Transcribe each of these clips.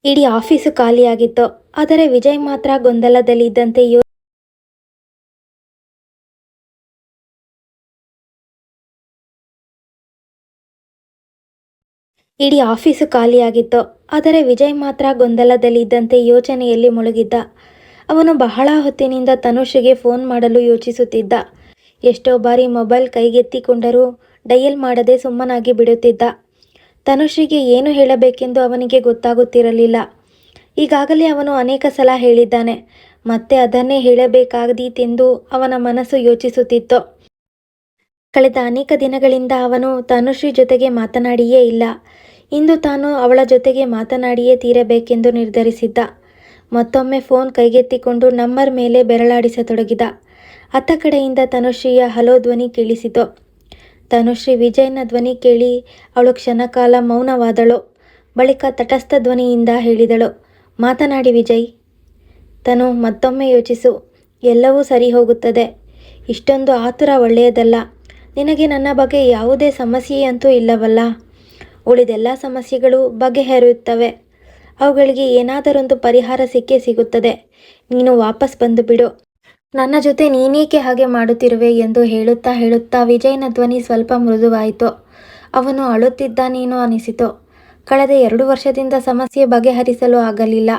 ಇಡೀ ಆಫೀಸು ಖಾಲಿಯಾಗಿತ್ತು. ಆದರೆ ವಿಜಯ್ ಮಾತ್ರ ಗೊಂದಲದಲ್ಲಿದ್ದಂತೆ ಯೋಚನೆಯಲ್ಲಿ ಮುಳುಗಿದ್ದ. ಅವನು ಬಹಳ ಹೊತ್ತಿನಿಂದ ತನುಶ್ರೀಗೆ ಫೋನ್ ಮಾಡಲು ಯೋಚಿಸುತ್ತಿದ್ದ. ಎಷ್ಟೋ ಬಾರಿ ಮೊಬೈಲ್ ಕೈಗೆತ್ತಿಕೊಂಡರೂ ಡಯಲ್ ಮಾಡದೆ ಸುಮ್ಮನಾಗಿ ಬಿಡುತ್ತಿದ್ದ. ತನುಶ್ರೀಗೆ ಏನು ಹೇಳಬೇಕೆಂದು ಅವನಿಗೆ ಗೊತ್ತಾಗುತ್ತಿರಲಿಲ್ಲ. ಈಗಾಗಲೇ ಅವನು ಅನೇಕ ಸಲ ಹೇಳಿದ್ದಾನೆ. ಮತ್ತೆ ಅದನ್ನೇ ಹೇಳಬೇಕಾದೀತೆಂದು ಅವನ ಮನಸ್ಸು ಯೋಚಿಸುತ್ತಿತ್ತು. ಕಳೆದ ಅನೇಕ ದಿನಗಳಿಂದ ಅವನು ತನುಶ್ರೀ ಜೊತೆಗೆ ಮಾತನಾಡಿಯೇ ಇಲ್ಲ. ಇಂದು ತಾನು ಅವಳ ಜೊತೆಗೆ ಮಾತನಾಡಿಯೇ ತೀರಬೇಕೆಂದು ನಿರ್ಧರಿಸಿದ್ದ. ಮತ್ತೊಮ್ಮೆ ಫೋನ್ ಕೈಗೆತ್ತಿಕೊಂಡು ನಂಬರ್ ಮೇಲೆ ಬೆರಳಾಡಿಸತೊಡಗಿದ. ಅತ್ತ ಕಡೆಯಿಂದ ತನುಶ್ರೀಯ ಹಲೋ ಧ್ವನಿ ಕೇಳಿಸಿತು. ತನುಶ್ರೀ ವಿಜಯ್ನ ಧ್ವನಿ ಕೇಳಿ ಅವಳು ಕ್ಷಣಕಾಲ ಮೌನವಾದಳು. ಬಳಿಕ ತಟಸ್ಥ ಧ್ವನಿಯಿಂದ ಹೇಳಿದಳು, ಮಾತನಾಡಿ ವಿಜಯ್. ತನು, ಮತ್ತೊಮ್ಮೆ ಯೋಚಿಸು. ಎಲ್ಲವೂ ಸರಿ ಹೋಗುತ್ತದೆ. ಇಷ್ಟೊಂದು ಆತುರ ಒಳ್ಳೆಯದಲ್ಲ. ನಿನಗೆ ನನ್ನ ಬಗ್ಗೆ ಯಾವುದೇ ಸಮಸ್ಯೆಯಂತೂ ಇಲ್ಲವಲ್ಲ? ಉಳಿದೆಲ್ಲ ಸಮಸ್ಯೆಗಳು ಬಗೆಹರಿಯುತ್ತವೆ. ಅವುಗಳಿಗೆ ಏನಾದರೊಂದು ಪರಿಹಾರ ಸಿಕ್ಕೇ ಸಿಗುತ್ತದೆ. ನೀನು ವಾಪಸ್ ಬಂದು ಬಿಡು. ನನ್ನ ಜೊತೆ ನೀನೇಕೆ ಹಾಗೆ ಮಾಡುತ್ತಿರುವೆ ಎಂದು ಹೇಳುತ್ತಾ ಹೇಳುತ್ತಾ ವಿಜಯ್ನ ಧ್ವನಿ ಸ್ವಲ್ಪ ಮೃದುವಾಯಿತು. ಅವನು ಅಳುತ್ತಿದ್ದಾನೇನೋ ಅನಿಸಿತು. ಕಳೆದ 2 ವರ್ಷದಿಂದ ಸಮಸ್ಯೆ ಬಗೆಹರಿಸಲು ಆಗಲಿಲ್ಲ.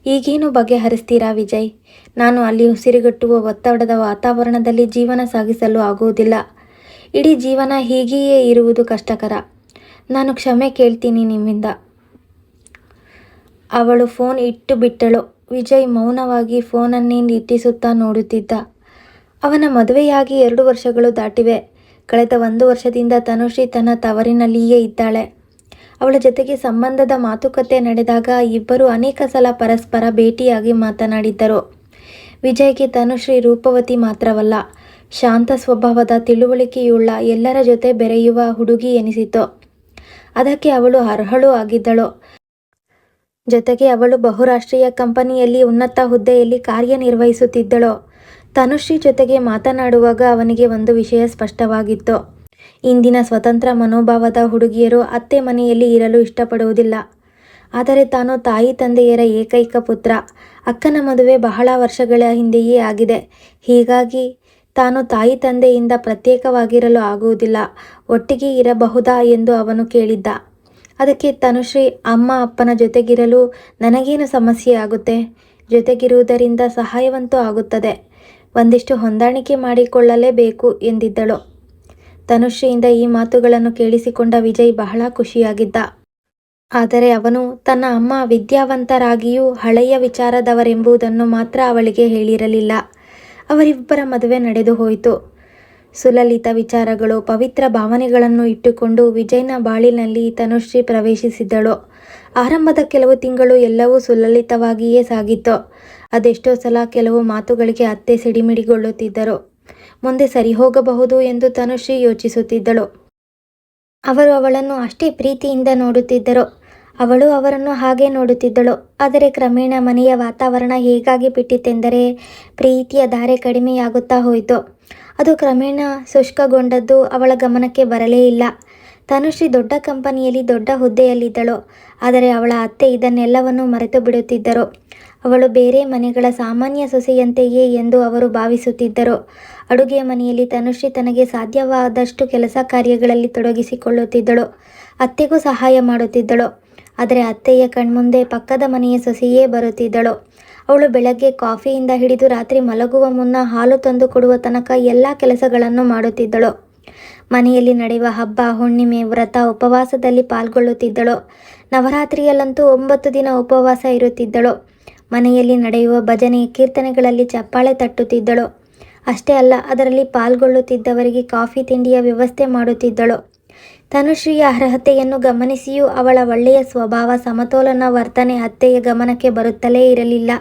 ಈಗೇನು ಬಗೆಹರಿಸ್ತೀರಾ ವಿಜಯ್? ನಾನು ಅಲ್ಲಿ ಉಸಿರುಗಟ್ಟುವ ಒತ್ತಡದ ವಾತಾವರಣದಲ್ಲಿ ಜೀವನ ಸಾಗಿಸಲು ಆಗುವುದಿಲ್ಲ. ಇಡೀ ಜೀವನ ಹೀಗೆಯೇ ಇರುವುದು ಕಷ್ಟಕರ. ನಾನು ಕ್ಷಮೆ ಕೇಳ್ತೀನಿ ನಿಮ್ಮಿಂದ. ಅವಳು ಫೋನ್ ಇಟ್ಟು ಬಿಟ್ಟಳು. ವಿಜಯ್ ಮೌನವಾಗಿ ಫೋನನ್ನೇ ದಿಟ್ಟಿಸುತ್ತಾ ನೋಡುತ್ತಿದ್ದ. ಅವನ ಮದುವೆಯಾಗಿ 2 ವರ್ಷಗಳು ದಾಟಿವೆ. ಕಳೆದ 1 ವರ್ಷದಿಂದ ತನುಶ್ರೀ ತನ್ನ ತವರಿನಲ್ಲಿಯೇ ಇದ್ದಾಳೆ. ಅವಳ ಜೊತೆಗೆ ಸಂಬಂಧದ ಮಾತುಕತೆ ನಡೆದಾಗ ಇಬ್ಬರು ಅನೇಕ ಸಲ ಪರಸ್ಪರ ಭೇಟಿಯಾಗಿ ಮಾತನಾಡಿದ್ದರು. ವಿಜಯ್ಗೆ ತನುಶ್ರೀ ರೂಪವತಿ ಮಾತ್ರವಲ್ಲ, ಶಾಂತ ಸ್ವಭಾವದ, ತಿಳುವಳಿಕೆಯುಳ್ಳ, ಎಲ್ಲರ ಜೊತೆ ಬೆರೆಯುವ ಹುಡುಗಿ ಎನಿಸಿತು. ಅದಕ್ಕೆ ಅವಳು ಅರ್ಹಳೂ ಆಗಿದ್ದಳು. ಜೊತೆಗೆ ಅವಳು ಬಹುರಾಷ್ಟ್ರೀಯ ಕಂಪನಿಯಲ್ಲಿ ಉನ್ನತ ಹುದ್ದೆಯಲ್ಲಿ ಕಾರ್ಯನಿರ್ವಹಿಸುತ್ತಿದ್ದಳು. ತನುಶ್ರೀ ಜೊತೆಗೆ ಮಾತನಾಡುವಾಗ ಅವನಿಗೆ ಒಂದು ವಿಷಯ ಸ್ಪಷ್ಟವಾಗಿತ್ತು. ಇಂದಿನ ಸ್ವತಂತ್ರ ಮನೋಭಾವದ ಹುಡುಗಿಯರು ಅತ್ತೆ ಮನೆಯಲ್ಲಿ ಇರಲು ಇಷ್ಟಪಡುವುದಿಲ್ಲ. ಆದರೆ ತಾನು ತಾಯಿ ತಂದೆಯರ ಏಕೈಕ ಪುತ್ರ. ಅಕ್ಕನ ಮದುವೆ ಬಹಳ ವರ್ಷಗಳ ಹಿಂದೆಯೇ ಆಗಿದೆ. ಹೀಗಾಗಿ ತಾನು ತಾಯಿ ತಂದೆಯಿಂದ ಪ್ರತ್ಯೇಕವಾಗಿರಲು ಆಗುವುದಿಲ್ಲ. ಒಟ್ಟಿಗೆ ಇರಬಹುದಾ ಎಂದು ಅವನು ಕೇಳಿದ್ದ. ಅದಕ್ಕೆ ತನುಶ್ರೀ, ಅಮ್ಮ ಅಪ್ಪನ ಜೊತೆಗಿರಲು ನನಗೇನು ಸಮಸ್ಯೆ ಆಗುತ್ತೆ? ಜೊತೆಗಿರುವುದರಿಂದ ಸಹಾಯವಂತೂ ಆಗುತ್ತದೆ. ಒಂದಿಷ್ಟು ಹೊಂದಾಣಿಕೆ ಮಾಡಿಕೊಳ್ಳಲೇಬೇಕು ಎಂದಿದ್ದಳು. ತನುಶ್ರೀಯಿಂದ ಈ ಮಾತುಗಳನ್ನು ಕೇಳಿಸಿಕೊಂಡ ವಿಜಯ್ ಬಹಳ ಖುಷಿಯಾಗಿದ್ದ. ಆದರೆ ಅವನು ತನ್ನ ಅಮ್ಮ ವಿದ್ಯಾವಂತರಾಗಿಯೂ ಹಳೆಯ ವಿಚಾರದವರೆಂಬುದನ್ನು ಮಾತ್ರ ಅವಳಿಗೆ ಹೇಳಿರಲಿಲ್ಲ. ಅವರಿಬ್ಬರ ಮದುವೆ ನಡೆದು ಹೋಯಿತು. ಸುಲಲಿತ ವಿಚಾರಗಳು, ಪವಿತ್ರ ಭಾವನೆಗಳನ್ನು ಇಟ್ಟುಕೊಂಡು ವಿಜಯ್ನ ಬಾಳಿನಲ್ಲಿ ತನುಶ್ರೀ ಪ್ರವೇಶಿಸಿದಳು. ಆರಂಭದ ಕೆಲವು ತಿಂಗಳು ಎಲ್ಲವೂ ಸುಲಲಿತವಾಗಿಯೇ ಸಾಗಿತ್ತು. ಅದೆಷ್ಟೋ ಸಲ ಕೆಲವು ಮಾತುಗಳಿಗೆ ಅತ್ತೆ ಸಿಡಿಮಿಡಿಗೊಳ್ಳುತ್ತಿದ್ದರು. ಮುಂದೆ ಸರಿಹೋಗಬಹುದು ಎಂದು ತನುಶ್ರೀ ಯೋಚಿಸುತ್ತಿದ್ದಳು. ಅವರು ಅವಳನ್ನು ಅಷ್ಟೇ ಪ್ರೀತಿಯಿಂದ ನೋಡುತ್ತಿದ್ದರು. ಅವಳು ಅವರನ್ನು ಹಾಗೆ ನೋಡುತ್ತಿದ್ದಳು. ಆದರೆ ಕ್ರಮೇಣ ಮನೆಯ ವಾತಾವರಣ ಹೇಗಾಗಿ ಬಿಟ್ಟಿತೆಂದರೆ ಪ್ರೀತಿಯ ಧಾರೆ ಕಡಿಮೆಯಾಗುತ್ತಾ ಹೋಯಿತು. ಅದು ಕ್ರಮೇಣ ಶುಷ್ಕಗೊಂಡದ್ದು ಅವಳ ಗಮನಕ್ಕೆ ಬರಲೇ ಇಲ್ಲ. ತನುಶ್ರೀ ದೊಡ್ಡ ಕಂಪನಿಯಲ್ಲಿ ದೊಡ್ಡ ಹುದ್ದೆಯಲ್ಲಿದ್ದಳು. ಆದರೆ ಅವಳ ಅತ್ತೆ ಇದನ್ನೆಲ್ಲವನ್ನು ಮರೆತು ಬಿಡುತ್ತಿದ್ದರು. ಅವಳು ಬೇರೆ ಮನೆಗಳ ಸಾಮಾನ್ಯ ಸೊಸೆಯಂತೆಯೇ ಎಂದು ಅವರು ಭಾವಿಸುತ್ತಿದ್ದರು. ಅಡುಗೆ ಮನೆಯಲ್ಲಿ ತನುಶ್ರೀ ತನಗೆ ಸಾಧ್ಯವಾದಷ್ಟು ಕೆಲಸ ಕಾರ್ಯಗಳಲ್ಲಿ ತೊಡಗಿಸಿಕೊಳ್ಳುತ್ತಿದ್ದಳು. ಅತ್ತೆಗೂ ಸಹಾಯ ಮಾಡುತ್ತಿದ್ದಳು. ಆದರೆ ಅತ್ತೆಯ ಕಣ್ಮುಂದೆ ಪಕ್ಕದ ಮನೆಯ ಸೊಸೆಯೇ ಬರುತ್ತಿದ್ದಳು. ಅವಳು ಬೆಳಗ್ಗೆ ಕಾಫಿಯಿಂದ ಹಿಡಿದು ರಾತ್ರಿ ಮಲಗುವ ಮುನ್ನ ಹಾಲು ತಂದು ಕೊಡುವ ತನಕ ಎಲ್ಲ ಕೆಲಸಗಳನ್ನು ಮಾಡುತ್ತಿದ್ದಳು. ಮನೆಯಲ್ಲಿ ನಡೆಯುವ ಹಬ್ಬ, ಹುಣ್ಣಿಮೆ, ವ್ರತ, ಉಪವಾಸದಲ್ಲಿ ಪಾಲ್ಗೊಳ್ಳುತ್ತಿದ್ದಳು. ನವರಾತ್ರಿಯಲ್ಲಂತೂ 9 ದಿನ ಉಪವಾಸ ಇರುತ್ತಿದ್ದಳು. ಮನೆಯಲ್ಲಿ ನಡೆಯುವ ಭಜನೆ, ಕೀರ್ತನೆಗಳಲ್ಲಿ ಚಪ್ಪಾಳೆ ತಟ್ಟುತ್ತಿದ್ದಳು. ಅಷ್ಟೇ ಅಲ್ಲ, ಅದರಲ್ಲಿ ಪಾಲ್ಗೊಳ್ಳುತ್ತಿದ್ದವರಿಗೆ ಕಾಫಿ ತಿಂಡಿಯ ವ್ಯವಸ್ಥೆ ಮಾಡುತ್ತಿದ್ದಳು. ತನುಶ್ರೀಯ ಅರ್ಹತೆಯನ್ನು ಗಮನಿಸಿಯೂ ಅವಳ ಒಳ್ಳೆಯ ಸ್ವಭಾವ, ಸಮತೋಲನ ವರ್ತನೆ ಅತ್ತೆಯ ಗಮನಕ್ಕೆ ಬರುತ್ತಲೇ ಇರಲಿಲ್ಲ.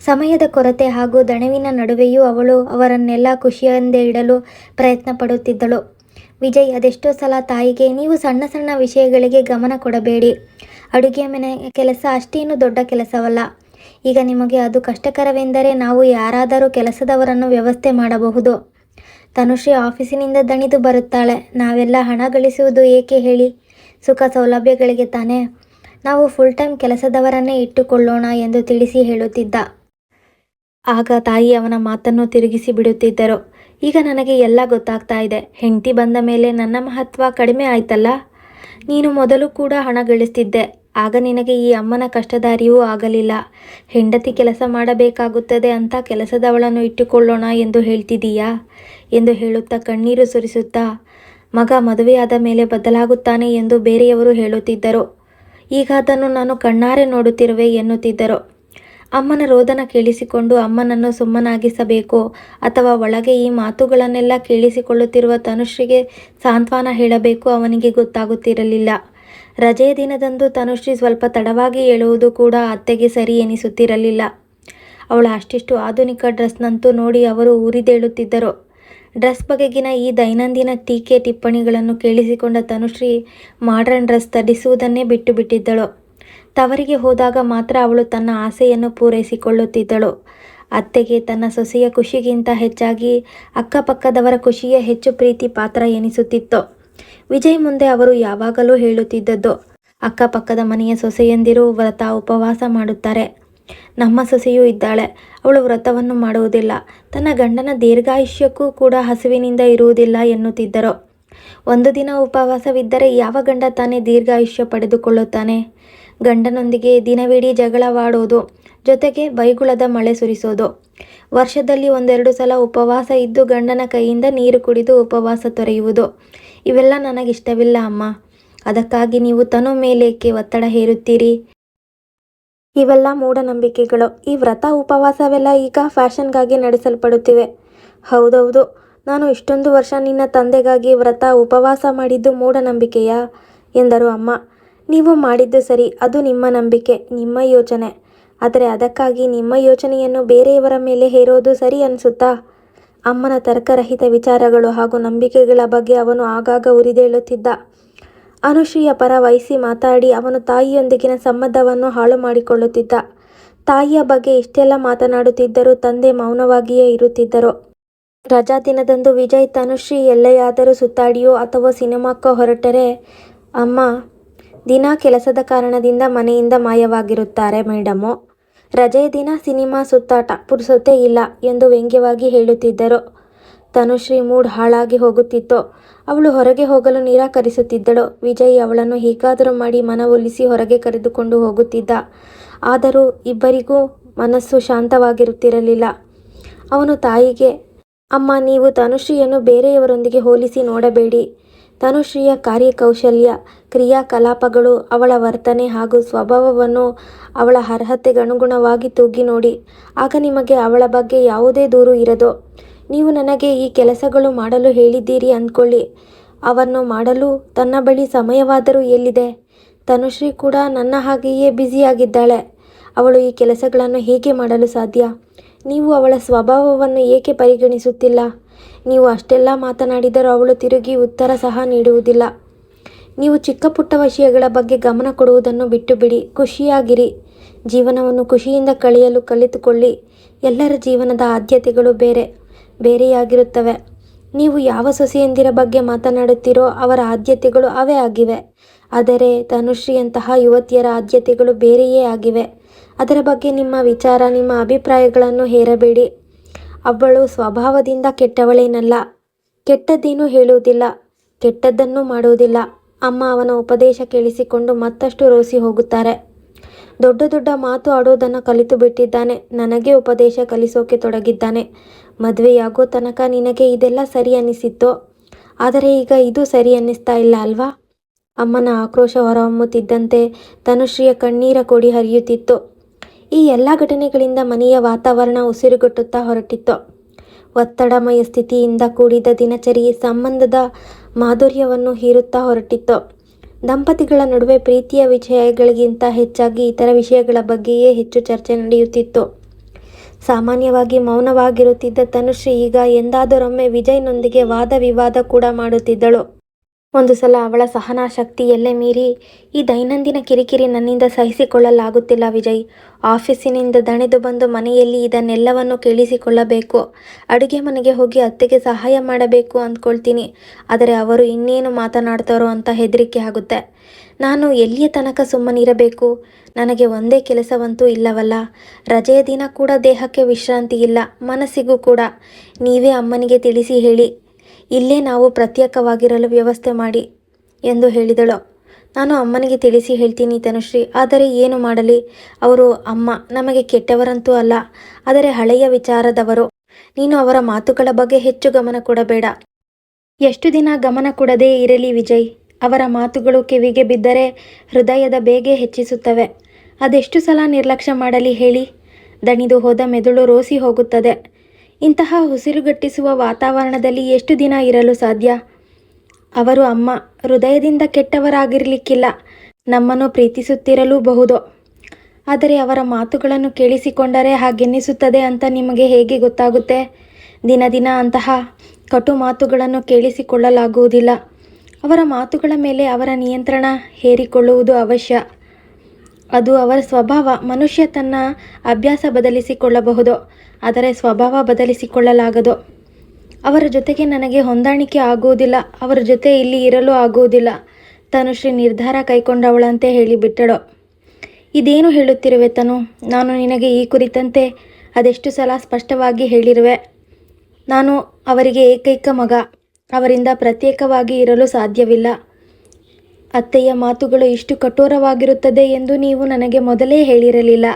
ಸಮಯದ ಕೊರತೆ ಹಾಗೂ ದಣಿವಿನ ನಡುವೆಯೂ ಅವಳು ಅವರನ್ನೆಲ್ಲ ಖುಷಿಯಿಂದ ಇಡಲು ಪ್ರಯತ್ನ ಪಡುತ್ತಿದ್ದಳು. ವಿಜಯ್ ಅದೆಷ್ಟೋ ಸಲ ತಾಯಿಗೆ, ನೀವು ಸಣ್ಣ ಸಣ್ಣ ವಿಷಯಗಳಿಗೆ ಗಮನ ಕೊಡಬೇಡಿ. ಅಡುಗೆ ಮನೆ ಕೆಲಸ ಅಷ್ಟೇನು ದೊಡ್ಡ ಕೆಲಸವಲ್ಲ. ಈಗ ನಿಮಗೆ ಅದು ಕಷ್ಟಕರವೆಂದರೆ ನಾವು ಯಾರಾದರೂ ಕೆಲಸದವರನ್ನು ವ್ಯವಸ್ಥೆ ಮಾಡಬಹುದು. ತನುಶ್ರೀ ಆಫೀಸಿನಿಂದ ದಣಿದು ಬರುತ್ತಾಳೆ. ನಾವೆಲ್ಲ ಹಣ ಗಳಿಸುವುದು ಏಕೆ ಹೇಳಿ? ಸುಖ ಸೌಲಭ್ಯಗಳಿಗೆ ತಾನೇ. ನಾವು ಫುಲ್ ಟೈಮ್ ಕೆಲಸದವರನ್ನೇ ಇಟ್ಟುಕೊಳ್ಳೋಣ ಎಂದು ತಿಳಿಸಿ ಹೇಳುತ್ತಿದ್ದ. ಆಗ ತಾಯಿ ಅವನ ಮಾತನ್ನು ತಿರುಗಿಸಿ ಬಿಡುತ್ತಿದ್ದರು. ಈಗ ನನಗೆ ಎಲ್ಲ ಗೊತ್ತಾಗ್ತಾ ಇದೆ. ಹೆಂಡತಿ ಬಂದ ಮೇಲೆ ನನ್ನ ಮಹತ್ವ ಕಡಿಮೆ ಆಯ್ತಲ್ಲ. ನೀನು ಮೊದಲು ಕೂಡ ಹಣ ಗಳಿಸ್ತಿದ್ದೆ. ಆಗ ನಿನಗೆ ಈ ಅಮ್ಮನ ಕಷ್ಟದ ಅರಿವು ಆಗಲಿಲ್ಲ. ಹೆಂಡತಿ ಕೆಲಸ ಮಾಡಬೇಕಾಗುತ್ತದೆ ಅಂತ ಕೆಲಸದವಳನ್ನು ಇಟ್ಟುಕೊಳ್ಳೋಣ ಎಂದು ಹೇಳ್ತಿದ್ದೀಯಾ ಎಂದು ಹೇಳುತ್ತಾ ಕಣ್ಣೀರು ಸುರಿಸುತ್ತಾ, ಮಗ ಮದುವೆಯಾದ ಮೇಲೆ ಬದಲಾಗುತ್ತಾನೆ ಎಂದು ಬೇರೆಯವರು ಹೇಳುತ್ತಿದ್ದರು. ಈಗ ಅದನ್ನು ನಾನು ಕಣ್ಣಾರೆ ನೋಡುತ್ತಿರುವೆ ಎನ್ನುತ್ತಿದ್ದರು. ಅಮ್ಮನ ರೋದನ ಕೇಳಿಸಿಕೊಂಡು ಅಮ್ಮನನ್ನು ಸುಮ್ಮನಾಗಿಸಬೇಕೋ ಅಥವಾ ಒಳಗೆ ಈ ಮಾತುಗಳನ್ನೆಲ್ಲ ಕೇಳಿಸಿಕೊಳ್ಳುತ್ತಿರುವ ತನುಶ್ರೀಗೆ ಸಾಂತ್ವನ ಹೇಳಬೇಕು ಅವನಿಗೆ ಗೊತ್ತಾಗುತ್ತಿರಲಿಲ್ಲ. ರಜೆಯ ದಿನದಂದು ತನುಶ್ರೀ ಸ್ವಲ್ಪ ತಡವಾಗಿ ಏಳುವುದು ಕೂಡ ಅತ್ತೆಗೆ ಸರಿ ಎನಿಸುತ್ತಿರಲಿಲ್ಲ. ಅವಳ ಅಷ್ಟಿಷ್ಟು ಆಧುನಿಕ ಡ್ರೆಸ್ನಂತೂ ನೋಡಿ ಅವರು ಉರಿದೇಳುತ್ತಿದ್ದರು. ಡ್ರೆಸ್ ಬಗೆಗಿನ ಈ ದೈನಂದಿನ ಟೀಕೆ ಟಿಪ್ಪಣಿಗಳನ್ನು ಕೇಳಿಸಿಕೊಂಡ ತನುಶ್ರೀ ಮಾಡರ್ನ್ ಡ್ರೆಸ್ ಧರಿಸುವುದನ್ನೇ ಬಿಟ್ಟು ಬಿಟ್ಟಿದ್ದಳು. ತವರಿಗೆ ಹೋದಾಗ ಮಾತ್ರ ಅವಳು ತನ್ನ ಆಸೆಯನ್ನು ಪೂರೈಸಿಕೊಳ್ಳುತ್ತಿದ್ದಳು. ಅತ್ತೆಗೆ ತನ್ನ ಸೊಸೆಯ ಖುಷಿಗಿಂತ ಹೆಚ್ಚಾಗಿ ಅಕ್ಕಪಕ್ಕದವರ ಖುಷಿಯೇ ಹೆಚ್ಚು ಪ್ರೀತಿ ಪಾತ್ರ ಎನಿಸುತ್ತಿತ್ತು. ವಿಜಯ್ ಮುಂದೆ ಅವರು ಯಾವಾಗಲೂ ಹೇಳುತ್ತಿದ್ದದ್ದು, ಅಕ್ಕಪಕ್ಕದ ಮನೆಯ ಸೊಸೆಯಂದಿರು ವ್ರತ ಉಪವಾಸ ಮಾಡುತ್ತಾರೆ. ನಮ್ಮ ಸೊಸೆಯೂ ಇದ್ದಾಳೆ, ಅವಳು ವ್ರತವನ್ನು ಮಾಡುವುದಿಲ್ಲ. ತನ್ನ ಗಂಡನ ದೀರ್ಘಾಯುಷ್ಯಕ್ಕೂ ಕೂಡ ಹಸಿವಿನಿಂದ ಇರುವುದಿಲ್ಲ ಎನ್ನುತ್ತಿದ್ದರು. ಒಂದು ದಿನ ಉಪವಾಸವಿದ್ದರೆ ಯಾವ ಗಂಡ ತಾನೇ ದೀರ್ಘಾಯುಷ್ಯ ಪಡೆದುಕೊಳ್ಳುತ್ತಾನೆ? ಗಂಡನೊಂದಿಗೆ ದಿನವಿಡೀ ಜಗಳವಾಡೋದು, ಜೊತೆಗೆ ಬೈಗುಳದ ಮಳೆ ಸುರಿಸೋದು. ವರ್ಷದಲ್ಲಿ 1-2 ಸಲ ಉಪವಾಸ ಇದ್ದು ಗಂಡನ ಕೈಯಿಂದ ನೀರು ಕುಡಿದು ಉಪವಾಸ ತೊರೆಯುವುದು. ಇವೆಲ್ಲ ನನಗಿಷ್ಟವಿಲ್ಲ ಅಮ್ಮ. ಅದಕ್ಕಾಗಿ ನೀವು ತನು ಮೇಲೇಕೆ ಒತ್ತಡ ಹೇರುತ್ತೀರಿ? ಇವೆಲ್ಲ ಮೂಢನಂಬಿಕೆಗಳು. ಈ ವ್ರತ ಉಪವಾಸವೆಲ್ಲ ಈಗ ಫ್ಯಾಷನ್ಗಾಗಿ ನಡೆಸಲ್ಪಡುತ್ತಿವೆ. ಹೌದೌದು, ನಾನು ಇಷ್ಟೊಂದು ವರ್ಷ ನಿನ್ನ ತಂದೆಗಾಗಿ ವ್ರತ ಉಪವಾಸ ಮಾಡಿದ್ದು ಮೂಢನಂಬಿಕೆಯಾ ಎಂದರು ಅಮ್ಮ. ನೀವು ಮಾಡಿದ್ದು ಸರಿ, ಅದು ನಿಮ್ಮ ನಂಬಿಕೆ, ನಿಮ್ಮ ಯೋಚನೆ. ಆದರೆ ಅದಕ್ಕಾಗಿ ನಿಮ್ಮ ಯೋಚನೆಯನ್ನು ಬೇರೆಯವರ ಮೇಲೆ ಹೇರೋದು ಸರಿ ಅನಿಸುತ್ತಾ? ಅಮ್ಮನ ತರ್ಕರಹಿತ ವಿಚಾರಗಳು ಹಾಗೂ ನಂಬಿಕೆಗಳ ಬಗ್ಗೆ ಅವನು ಆಗಾಗ ಉರಿದೇಳುತ್ತಿದ್ದ. ಅನುಶ್ರೀಯ ಪರ ವಹಿಸಿ ಮಾತಾಡಿ ಅವನು ತಾಯಿಯೊಂದಿಗಿನ ಸಂಬಂಧವನ್ನು ಹಾಳು ಮಾಡಿಕೊಳ್ಳುತ್ತಿದ್ದ. ತಾಯಿಯ ಬಗ್ಗೆ ಇಷ್ಟೆಲ್ಲ ಮಾತನಾಡುತ್ತಿದ್ದರೂ ತಂದೆ ಮೌನವಾಗಿಯೇ ಇರುತ್ತಿದ್ದರು. ರಜಾ ದಿನದಂದು ವಿಜಯ್ ತನುಶ್ರೀ ಎಲ್ಲೆಯಾದರೂ ಸುತ್ತಾಡಿಯೋ ಅಥವಾ ಸಿನಿಮಾಕ್ಕೋ ಹೊರಟರೆ, ಅಮ್ಮ ದಿನ ಕೆಲಸದ ಕಾರಣದಿಂದ ಮನೆಯಿಂದ ಮಾಯವಾಗಿರುತ್ತಾರೆ ಮೇಡಮು. ರಜೆಯ ದಿನ ಸಿನಿಮಾ ಸುತ್ತಾಟ, ಪುರ್ಸೊತ್ತೇ ಇಲ್ಲ ಎಂದು ವ್ಯಂಗ್ಯವಾಗಿ ಹೇಳುತ್ತಿದ್ದರು. ತನುಶ್ರೀ ಮೂಡ್ ಹಾಳಾಗಿ ಹೋಗುತ್ತಿತ್ತು. ಅವಳು ಹೊರಗೆ ಹೋಗಲು ನಿರಾಕರಿಸುತ್ತಿದ್ದಳು. ವಿಜಯ್ ಅವಳನ್ನು ಹೇಗಾದರೂ ಮಾಡಿ ಮನವೊಲಿಸಿ ಹೊರಗೆ ಕರೆದುಕೊಂಡು ಹೋಗುತ್ತಿದ್ದ. ಆದರೂ ಇಬ್ಬರಿಗೂ ಮನಸ್ಸು ಶಾಂತವಾಗಿರುತ್ತಿರಲಿಲ್ಲ. ಅವನು ತಾಯಿಗೆ, ಅಮ್ಮ ನೀವು ತನುಶ್ರೀಯನ್ನು ಬೇರೆಯವರೊಂದಿಗೆ ಹೋಲಿಸಿ ನೋಡಬೇಡಿ. ತನುಶ್ರೀಯ ಕಾರ್ಯಕೌಶಲ್ಯ, ಕ್ರಿಯಾಕಲಾಪಗಳು, ಅವಳ ವರ್ತನೆ ಹಾಗೂ ಸ್ವಭಾವವನ್ನು ಅವಳ ಅರ್ಹತೆಗನುಗುಣವಾಗಿ ತೂಗಿ ನೋಡಿ. ಆಗ ನಿಮಗೆ ಅವಳ ಬಗ್ಗೆ ಯಾವುದೇ ದೂರು ಇರದು. ನೀವು ನನಗೆ ಈ ಕೆಲಸಗಳು ಮಾಡಲು ಹೇಳಿದ್ದೀರಿ ಅಂದ್ಕೊಳ್ಳಿ. ಅವನ್ನು ಮಾಡಲು ತನ್ನ ಬಳಿ ಸಮಯವಾದರೂ ಎಲ್ಲಿದೆ? ತನುಶ್ರೀ ಕೂಡ ನನ್ನ ಹಾಗೆಯೇ ಬ್ಯುಸಿಯಾಗಿದ್ದಾಳೆ. ಅವಳು ಈ ಕೆಲಸಗಳನ್ನು ಹೇಗೆ ಮಾಡಲು ಸಾಧ್ಯ? ನೀವು ಅವಳ ಸ್ವಭಾವವನ್ನು ಏಕೆ ಪರಿಗಣಿಸುತ್ತಿಲ್ಲ? ನೀವು ಅಷ್ಟೆಲ್ಲ ಮಾತನಾಡಿದರೂ ಅವಳು ತಿರುಗಿ ಉತ್ತರ ಸಹ ನೀಡುವುದಿಲ್ಲ. ನೀವು ಚಿಕ್ಕ ಪುಟ್ಟ ವಿಷಯಗಳ ಬಗ್ಗೆ ಗಮನ ಕೊಡುವುದನ್ನು ಬಿಟ್ಟು ಬಿಡಿ. ಖುಷಿಯಾಗಿರಿ. ಜೀವನವನ್ನು ಖುಷಿಯಿಂದ ಕಳೆಯಲು ಕಲಿತುಕೊಳ್ಳಿ. ಎಲ್ಲರ ಜೀವನದ ಆದ್ಯತೆಗಳು ಬೇರೆ ಬೇರೆಯಾಗಿರುತ್ತವೆ. ನೀವು ಯಾವ ಸೊಸೆಯಂದಿರ ಬಗ್ಗೆ ಮಾತನಾಡುತ್ತೀರೋ ಅವರ ಆದ್ಯತೆಗಳು ಅವೇ ಆಗಿವೆ. ಆದರೆ ತನುಶ್ರೀಯಂತಹ ಯುವತಿಯರ ಆದ್ಯತೆಗಳು ಬೇರೆಯೇ ಆಗಿವೆ. ಅದರ ಬಗ್ಗೆ ನಿಮ್ಮ ವಿಚಾರ, ನಿಮ್ಮ ಅಭಿಪ್ರಾಯಗಳನ್ನು ಹೇರಬೇಡಿ. ಅವಳು ಸ್ವಭಾವದಿಂದ ಕೆಟ್ಟವಳೇನಲ್ಲ. ಕೆಟ್ಟದ್ದೇನೂ ಹೇಳುವುದಿಲ್ಲ, ಕೆಟ್ಟದ್ದನ್ನೂ ಮಾಡುವುದಿಲ್ಲ. ಅಮ್ಮ ಅವನ ಉಪದೇಶ ಕೇಳಿಸಿಕೊಂಡು ಮತ್ತಷ್ಟು ರೋಸಿ ಹೋಗುತ್ತಾರೆ. ದೊಡ್ಡ ದೊಡ್ಡ ಮಾತು ಆಡೋದನ್ನು ಕಲಿತು ಬಿಟ್ಟಿದ್ದಾನೆ. ನನಗೆ ಉಪದೇಶ ಕಲಿಸೋಕೆ ತೊಡಗಿದ್ದಾನೆ. ಮದುವೆಯಾಗೋ ತನಕ ನಿನಗೆ ಇದೆಲ್ಲ ಸರಿ ಅನ್ನಿಸಿತ್ತು. ಆದರೆ ಈಗ ಇದು ಸರಿ ಅನ್ನಿಸ್ತಾ ಇಲ್ಲ ಅಲ್ವಾ? ಅಮ್ಮನ ಆಕ್ರೋಶ ಹೊರಹೊಮ್ಮುತ್ತಿದ್ದಂತೆ ತನುಶ್ರೀಯ ಕಣ್ಣೀರ ಕೊಡಿ ಹರಿಯುತ್ತಿತ್ತು. ಈ ಎಲ್ಲ ಘಟನೆಗಳಿಂದ ಮನೆಯ ವಾತಾವರಣ ಉಸಿರುಗಟ್ಟುತ್ತಾ ಹೊರಟಿತ್ತು. ಒತ್ತಡಮಯ ಸ್ಥಿತಿಯಿಂದ ಕೂಡಿದ ದಿನಚರಿ ಸಂಬಂಧದ ಮಾಧುರ್ಯವನ್ನು ಹೀರುತ್ತಾ ಹೊರಟಿತ್ತು. ದಂಪತಿಗಳ ನಡುವೆ ಪ್ರೀತಿಯ ವಿಷಯಗಳಿಗಿಂತ ಹೆಚ್ಚಾಗಿ ಇತರ ವಿಷಯಗಳ ಬಗ್ಗೆಯೇ ಹೆಚ್ಚು ಚರ್ಚೆ ನಡೆಯುತ್ತಿತ್ತು. ಸಾಮಾನ್ಯವಾಗಿ ಮೌನವಾಗಿರುತ್ತಿದ್ದ ತನುಶ್ರೀ ಈಗ ಎಂದಾದರೊಮ್ಮೆ ವಿಜಯ್ನೊಂದಿಗೆ ವಾದ ವಿವಾದ ಕೂಡ ಮಾಡುತ್ತಿದ್ದಳು. ಒಂದು ಸಲ ಅವಳ ಸಹನಾಶಕ್ತಿ ಎಲ್ಲೆ ಮೀರಿ, ಈ ದೈನಂದಿನ ಕಿರಿಕಿರಿ ನನ್ನಿಂದ ಸಹಿಸಿಕೊಳ್ಳಲಾಗುತ್ತಿಲ್ಲ ವಿಜಯ್. ಆಫೀಸಿನಿಂದ ದಣಿದು ಬಂದು ಮನೆಯಲ್ಲಿ ಇದನ್ನೆಲ್ಲವನ್ನು ಕೇಳಿಸಿಕೊಳ್ಳಬೇಕು. ಅಡುಗೆ ಮನೆಗೆ ಹೋಗಿ ಅತ್ತೆಗೆ ಸಹಾಯ ಮಾಡಬೇಕು ಅಂದ್ಕೊಳ್ತೀನಿ. ಆದರೆ ಅವರು ಇನ್ನೇನು ಮಾತನಾಡ್ತಾರೋ ಅಂತ ಹೆದರಿಕೆ ಆಗುತ್ತೆ. ನಾನು ಎಲ್ಲಿಯ ತನಕ ಸುಮ್ಮನಿರಬೇಕು? ನನಗೆ ಒಂದೇ ಕೆಲಸವಂತೂ ಇಲ್ಲವಲ್ಲ. ರಜೆಯ ದಿನ ಕೂಡ ದೇಹಕ್ಕೆ ವಿಶ್ರಾಂತಿ ಇಲ್ಲ, ಮನಸ್ಸಿಗೂ ಕೂಡ. ನೀವೇ ಅಮ್ಮನಿಗೆ ತಿಳಿಸಿ ಹೇಳಿ, ಇಲ್ಲೇ ನಾವು ಪ್ರತ್ಯೇಕವಾಗಿರಲು ವ್ಯವಸ್ಥೆ ಮಾಡಿ ಎಂದು ಹೇಳಿದಳು. ನಾನು ಅಮ್ಮನಿಗೆ ತಿಳಿಸಿ ಹೇಳ್ತೀನಿ ತನುಶ್ರೀ, ಆದರೆ ಏನು ಮಾಡಲಿ? ಅವರು ಅಮ್ಮ ನಮಗೆ ಕೆಟ್ಟವರಂತೂ ಅಲ್ಲ, ಆದರೆ ಹಳೆಯ ವಿಚಾರದವರು. ನೀನು ಅವರ ಮಾತುಗಳ ಬಗ್ಗೆ ಹೆಚ್ಚು ಗಮನ ಕೊಡಬೇಡ. ಎಷ್ಟು ದಿನ ಗಮನ ಕೊಡದೇ ಇರಲಿ ವಿಜಯ್? ಅವರ ಮಾತುಗಳು ಕಿವಿಗೆ ಬಿದ್ದರೆ ಹೃದಯದ ಬೇಗೆ ಹೆಚ್ಚಿಸುತ್ತವೆ. ಅದೆಷ್ಟು ಸಲ ನಿರ್ಲಕ್ಷ್ಯ ಮಾಡಲಿ ಹೇಳಿ? ದಣಿದು ಹೋದ ಮೆದುಳು ರೋಸಿ ಹೋಗುತ್ತದೆ. ಇಂತಹ ಉಸಿರುಗಟ್ಟಿಸುವ ವಾತಾವರಣದಲ್ಲಿ ಎಷ್ಟು ದಿನ ಇರಲು ಸಾಧ್ಯ? ಅವರು ಅಮ್ಮ ಹೃದಯದಿಂದ ಕೆಟ್ಟವರಾಗಿರಲಿಕ್ಕಿಲ್ಲ, ನಮ್ಮನ್ನು ಪ್ರೀತಿಸುತ್ತಿರಲೂಬಹುದು. ಆದರೆ ಅವರ ಮಾತುಗಳನ್ನು ಕೇಳಿಸಿಕೊಂಡರೆ ಹಾಗೆನ್ನಿಸುತ್ತದೆ ಅಂತ ನಿಮಗೆ ಹೇಗೆ ಗೊತ್ತಾಗುತ್ತೆ? ದಿನ ದಿನ ಅಂತಹ ಕಟು ಮಾತುಗಳನ್ನು ಕೇಳಿಸಿಕೊಳ್ಳಲಾಗುವುದಿಲ್ಲ. ಅವರ ಮಾತುಗಳ ಮೇಲೆ ಅವರ ನಿಯಂತ್ರಣ ಹೇರಿಕೊಳ್ಳುವುದು ಅವಶ್ಯ. ಅದು ಅವರ ಸ್ವಭಾವ. ಮನುಷ್ಯ ತನ್ನ ಅಭ್ಯಾಸ ಬದಲಿಸಿಕೊಳ್ಳಬಹುದು, ಆದರೆ ಸ್ವಭಾವ ಬದಲಿಸಿಕೊಳ್ಳಲಾಗದು. ಅವರ ಜೊತೆಗೆ ನನಗೆ ಹೊಂದಾಣಿಕೆ ಆಗುವುದಿಲ್ಲ, ಅವರ ಜೊತೆ ಇಲ್ಲಿ ಇರಲು ಆಗುವುದಿಲ್ಲ. ತನುಶ್ರೀ ನಿರ್ಧಾರ ಕೈಗೊಂಡವಳಂತೆ ಹೇಳಿಬಿಟ್ಟಳು. ಇದೇನು ಹೇಳುತ್ತಿರುವೆ ತನು? ನಾನು ನಿನಗೆ ಈ ಕುರಿತಂತೆ ಅದೆಷ್ಟು ಸಲ ಸ್ಪಷ್ಟವಾಗಿ ಹೇಳಿರುವೆ. ನಾನು ಅವರಿಗೆ ಏಕೈಕ ಮಗ, ಅವರಿಂದ ಪ್ರತ್ಯೇಕವಾಗಿ ಇರಲು ಸಾಧ್ಯವಿಲ್ಲ. ಅತ್ತೆಯ ಮಾತುಗಳು ಇಷ್ಟು ಕಠೋರವಾಗಿರುತ್ತದೆ ಎಂದು ನೀವು ನನಗೆ ಮೊದಲೇ ಹೇಳಿರಲಿಲ್ಲ.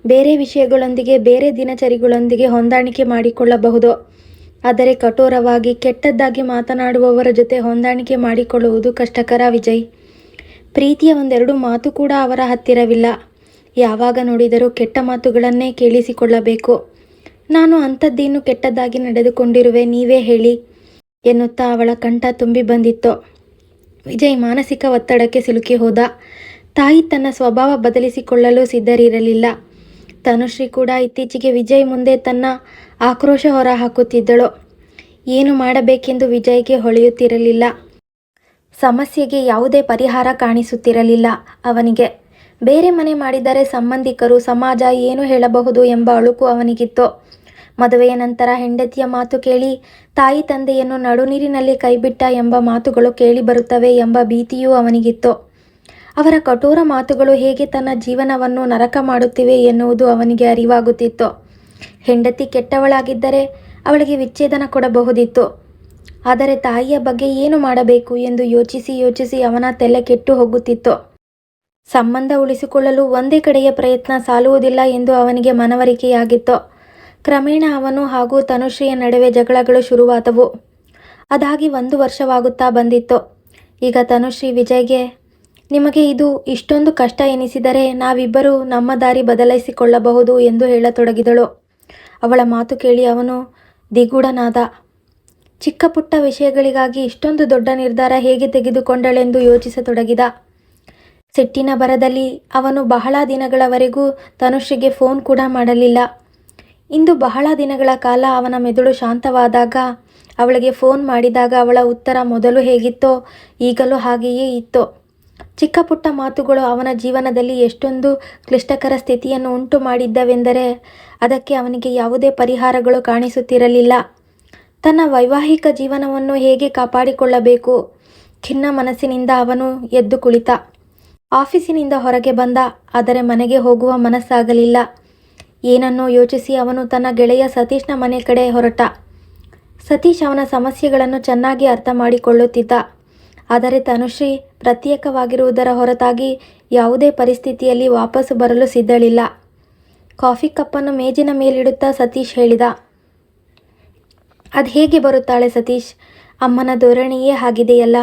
ಬೇರೆ ವಿಷಯಗಳೊಂದಿಗೆ, ಬೇರೆ ದಿನಚರಿಗಳೊಂದಿಗೆ ಹೊಂದಾಣಿಕೆ ಮಾಡಿಕೊಳ್ಳಬಹುದು, ಆದರೆ ಕಠೋರವಾಗಿ ಕೆಟ್ಟದ್ದಾಗಿ ಮಾತನಾಡುವವರ ಜೊತೆ ಹೊಂದಾಣಿಕೆ ಮಾಡಿಕೊಳ್ಳುವುದು ಕಷ್ಟಕರ ವಿಜಯ್. ಪ್ರೀತಿಯ ಒಂದೆರಡು ಮಾತು ಕೂಡ ಅವರ ಹತ್ತಿರವಿಲ್ಲ. ಯಾವಾಗ ನೋಡಿದರೂ ಕೆಟ್ಟ ಮಾತುಗಳನ್ನೇ ಕೇಳಿಸಿಕೊಳ್ಳಬೇಕು. ನಾನು ಅಂಥದ್ದೇನು ಕೆಟ್ಟದ್ದಾಗಿ ನಡೆದುಕೊಂಡಿರುವೆ, ನೀವೇ ಹೇಳಿ ಎನ್ನುತ್ತಾ ಅವಳ ಕಂಠ ತುಂಬಿ ಬಂದಿತ್ತು. ವಿಜಯ್ ಮಾನಸಿಕ ಒತ್ತಡಕ್ಕೆ ಸಿಲುಕಿ ಹೋದ. ತಾಯಿ ತನ್ನ ಸ್ವಭಾವ ಬದಲಿಸಿಕೊಳ್ಳಲು ಸಿದ್ಧರಿರಲಿಲ್ಲ. ತನುಶ್ರೀ ಕೂಡ ಇತ್ತೀಚೆಗೆ ವಿಜಯ್ ಮುಂದೆ ತನ್ನ ಆಕ್ರೋಶ ಹೊರಹಾಕುತ್ತಿದ್ದಳು. ಏನು ಮಾಡಬೇಕೆಂದು ವಿಜಯ್ಗೆ ಹೊಳೆಯುತ್ತಿರಲಿಲ್ಲ. ಸಮಸ್ಯೆಗೆ ಯಾವುದೇ ಪರಿಹಾರ ಕಾಣಿಸುತ್ತಿರಲಿಲ್ಲ ಅವನಿಗೆ. ಬೇರೆ ಮನೆ ಮಾಡಿದರೆ ಸಂಬಂಧಿಕರು, ಸಮಾಜ ಏನು ಹೇಳಬಹುದು ಎಂಬ ಅಳುಕು ಅವನಿಗಿತ್ತು. ಮದುವೆಯ ನಂತರ ಹೆಂಡತಿಯ ಮಾತು ಕೇಳಿ ತಾಯಿ ತಂದೆಯನ್ನು ನಡುನೀರಿನಲ್ಲಿ ಕೈಬಿಟ್ಟ ಎಂಬ ಮಾತುಗಳು ಕೇಳಿಬರುತ್ತವೆ ಎಂಬ ಭೀತಿಯೂ ಅವನಿಗಿತ್ತು. ಅವರ ಕಠೋರ ಮಾತುಗಳು ಹೇಗೆ ತನ್ನ ಜೀವನವನ್ನು ನರಕ ಮಾಡುತ್ತಿವೆ ಎನ್ನುವುದು ಅವನಿಗೆ ಅರಿವಾಗುತ್ತಿತ್ತು. ಹೆಂಡತಿ ಕೆಟ್ಟವಳಾಗಿದ್ದರೆ ಅವಳಿಗೆ ವಿಚ್ಛೇದನ ಕೊಡಬಹುದಿತ್ತು. ಆದರೆ ತಾಯಿಯ ಬಗ್ಗೆ ಏನು ಮಾಡಬೇಕು ಎಂದು ಯೋಚಿಸಿ ಯೋಚಿಸಿ ಅವನ ತಲೆ ಕೆಟ್ಟು ಹೋಗುತ್ತಿತ್ತು. ಸಂಬಂಧ ಉಳಿಸಿಕೊಳ್ಳಲು ಒಂದೇ ಕಡೆಯ ಪ್ರಯತ್ನ ಸಾಲುವುದಿಲ್ಲ ಎಂದು ಅವನಿಗೆ ಮನವರಿಕೆಯಾಗಿತ್ತು. ಕ್ರಮೇಣ ಅವನು ಹಾಗೂ ತನುಶ್ರೀಯ ನಡುವೆ ಜಗಳಗಳು ಶುರುವಾದವು. ಅದಾಗಿ 1 ವರ್ಷವಾಗುತ್ತಾ ಬಂದಿತ್ತು. ಈಗ ತನುಶ್ರೀ ವಿಜಯ್ಗೆ, ನಿಮಗೆ ಇದು ಇಷ್ಟೊಂದು ಕಷ್ಟ ಎನಿಸಿದರೆ ನಾವಿಬ್ಬರೂ ನಮ್ಮ ದಾರಿ ಬದಲಾಯಿಸಿಕೊಳ್ಳಬಹುದು ಎಂದು ಹೇಳತೊಡಗಿದಳು. ಅವಳ ಮಾತು ಕೇಳಿ ಅವನು ದಿಗುಡನಾದ. ಚಿಕ್ಕ ಪುಟ್ಟ ವಿಷಯಗಳಿಗಾಗಿ ಇಷ್ಟೊಂದು ದೊಡ್ಡ ನಿರ್ಧಾರ ಹೇಗೆ ತೆಗೆದುಕೊಂಡಳೆಂದು ಯೋಚಿಸತೊಡಗಿದ. ಸಿಟ್ಟಿನ ಭರದಲ್ಲಿ ಅವನು ಬಹಳ ದಿನಗಳವರೆಗೂ ತನುಶ್ರೀಗೆ ಫೋನ್ ಕೂಡ ಮಾಡಲಿಲ್ಲ. ಇಂದು ಬಹಳ ದಿನಗಳ ಕಾಲ ಅವನ ಮೆದುಳು ಶಾಂತವಾದಾಗ ಅವಳಿಗೆ ಫೋನ್ ಮಾಡಿದಾಗ ಅವಳ ಉತ್ತರ ಮೊದಲು ಹೇಗಿತ್ತೋ ಈಗಲೂ ಹಾಗೆಯೇ ಇತ್ತು. ಚಿಕ್ಕ ಪುಟ್ಟ ಮಾತುಗಳು ಅವನ ಜೀವನದಲ್ಲಿ ಎಷ್ಟೊಂದು ಕ್ಲಿಷ್ಟಕರ ಸ್ಥಿತಿಯನ್ನು ಉಂಟು ಮಾಡಿದ್ದವೆಂದರೆ ಅದಕ್ಕೆ ಅವನಿಗೆ ಯಾವುದೇ ಪರಿಹಾರಗಳು ಕಾಣಿಸುತ್ತಿರಲಿಲ್ಲ. ತನ್ನ ವೈವಾಹಿಕ ಜೀವನವನ್ನು ಹೇಗೆ ಕಾಪಾಡಿಕೊಳ್ಳಬೇಕು? ಖಿನ್ನ ಮನಸ್ಸಿನಿಂದ ಅವನು ಎದ್ದು ಕುಳಿತ. ಆಫೀಸಿನಿಂದ ಹೊರಗೆ ಬಂದ, ಆದರೆ ಮನೆಗೆ ಹೋಗುವ ಮನಸ್ಸಾಗಲಿಲ್ಲ. ಏನನ್ನೋ ಯೋಚಿಸಿ ಅವನು ತನ್ನ ಗೆಳೆಯ ಸತೀಶ್ನ ಮನೆ ಕಡೆ ಹೊರಟ. ಸತೀಶ್ ಅವನ ಸಮಸ್ಯೆಗಳನ್ನು ಚೆನ್ನಾಗಿ ಅರ್ಥ ಮಾಡಿಕೊಳ್ಳುತ್ತಿದ್ದ. ಆದರೆ ತನುಶ್ರೀ ಪ್ರತ್ಯೇಕವಾಗಿರುವುದರ ಹೊರತಾಗಿ ಯಾವುದೇ ಪರಿಸ್ಥಿತಿಯಲ್ಲಿ ವಾಪಸ್ಸು ಬರಲು ಸಿದ್ಧಳಿಲ್ಲ. ಕಾಫಿ ಕಪ್ಪನ್ನು ಮೇಜಿನ ಮೇಲಿಡುತ್ತಾ ಸತೀಶ್ ಹೇಳಿದ, ಅದು ಹೇಗೆ ಬರುತ್ತಾಳೆ ಸತೀಶ್? ಅಮ್ಮನ ಧೋರಣೆಯೇ ಆಗಿದೆಯಲ್ಲ.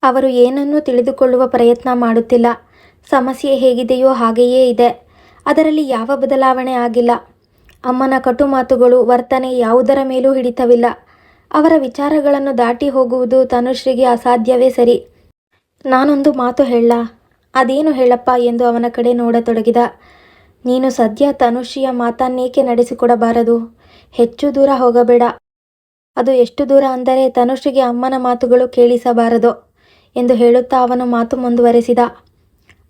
ಅವರು ಏನನ್ನೂ ತಿಳಿದುಕೊಳ್ಳುವ ಪ್ರಯತ್ನ ಮಾಡುತ್ತಿಲ್ಲ. ಸಮಸ್ಯೆ ಹೇಗಿದೆಯೋ ಹಾಗೆಯೇ ಇದೆ, ಅದರಲ್ಲಿ ಯಾವ ಬದಲಾವಣೆ ಆಗಿಲ್ಲ. ಅಮ್ಮನ ಕಟು ಮಾತುಗಳು, ವರ್ತನೆ ಯಾವುದರ ಮೇಲೂ ಹಿಡಿತವಿಲ್ಲ. ಅವರ ವಿಚಾರಗಳನ್ನು ದಾಟಿ ಹೋಗುವುದು ತನುಶ್ರೀಗೆ ಅಸಾಧ್ಯವೇ ಸರಿ. ನಾನೊಂದು ಮಾತು ಹೇಳ? ಅದೇನು ಹೇಳಪ್ಪ ಎಂದು ಅವನ ಕಡೆ ನೋಡತೊಡಗಿದ. ನೀನು ಸದ್ಯ ತನುಶ್ರೀಯ ಮಾತನ್ನೇಕೆ ನಡೆಸಿಕೊಡಬಾರದು? ಹೆಚ್ಚು ದೂರ ಹೋಗಬೇಡ. ಅದು ಎಷ್ಟು ದೂರ ಅಂದರೆ ತನುಶ್ರೀಗೆ ಅಮ್ಮನ ಮಾತುಗಳು ಕೇಳಿಸಬಾರದು ಎಂದು ಹೇಳುತ್ತಾ ಅವನು ಮಾತು ಮುಂದುವರೆಸಿದ.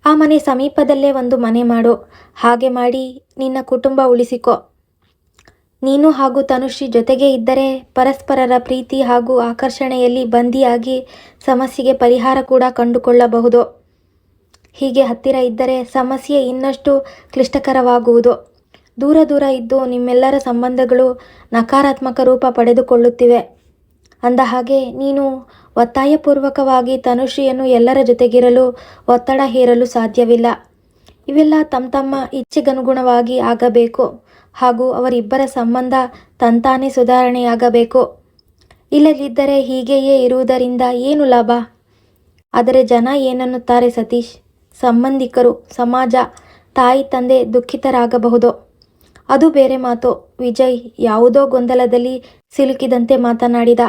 ಆ ಮನೆ ಸಮೀಪದಲ್ಲೇ ಒಂದು ಮನೆ ಮಾಡು. ಹಾಗೆ ಮಾಡಿ ನಿನ್ನ ಕುಟುಂಬ ಉಳಿಸಿಕೊ. ನೀನು ಹಾಗೂ ತನುಶ್ರೀ ಜೊತೆಗೆ ಇದ್ದರೆ ಪರಸ್ಪರರ ಪ್ರೀತಿ ಹಾಗೂ ಆಕರ್ಷಣೆಯಲ್ಲಿ ಬಂದಿಯಾಗಿ ಸಮಸ್ಯೆಗೆ ಪರಿಹಾರ ಕೂಡ ಕಂಡುಕೊಳ್ಳಬಹುದು. ಹೀಗೆ ಹತ್ತಿರ ಇದ್ದರೆ ಸಮಸ್ಯೆ ಇನ್ನಷ್ಟು ಕ್ಲಿಷ್ಟಕರವಾಗುವುದು. ದೂರ ದೂರ ಇದ್ದು ನಿಮ್ಮೆಲ್ಲರ ಸಂಬಂಧಗಳು ನಕಾರಾತ್ಮಕ ರೂಪ ಪಡೆದುಕೊಳ್ಳುತ್ತಿವೆ. ಅಂದಹಾಗೆ ನೀನು ಒತ್ತಾಯಪೂರ್ವಕವಾಗಿ ತನುಶ್ರೀಯನ್ನು ಎಲ್ಲರ ಜೊತೆಗಿರಲು ಒತ್ತಡ ಹೇರಲು ಸಾಧ್ಯವಿಲ್ಲ. ಇವೆಲ್ಲ ತಮ್ಮ ಇಚ್ಛೆಗನುಗುಣವಾಗಿ ಆಗಬೇಕು ಹಾಗೂ ಅವರಿಬ್ಬರ ಸಂಬಂಧ ತಂತಾನೇ ಸುಧಾರಣೆಯಾಗಬೇಕು. ಇಲ್ಲದಿದ್ದರೆ ಹೀಗೆಯೇ ಇರುವುದರಿಂದ ಏನು ಲಾಭ? ಆದರೆ ಜನ ಏನನ್ನುತ್ತಾರೆ ಸತೀಶ್? ಸಂಬಂಧಿಕರು, ಸಮಾಜ, ತಾಯಿ ತಂದೆ ದುಃಖಿತರಾಗಬಹುದು. ಅದು ಬೇರೆ ಮಾತು. ವಿಜಯ್ ಯಾವುದೋ ಗೊಂದಲದಲ್ಲಿ ಸಿಲುಕಿದಂತೆ ಮಾತನಾಡಿದ.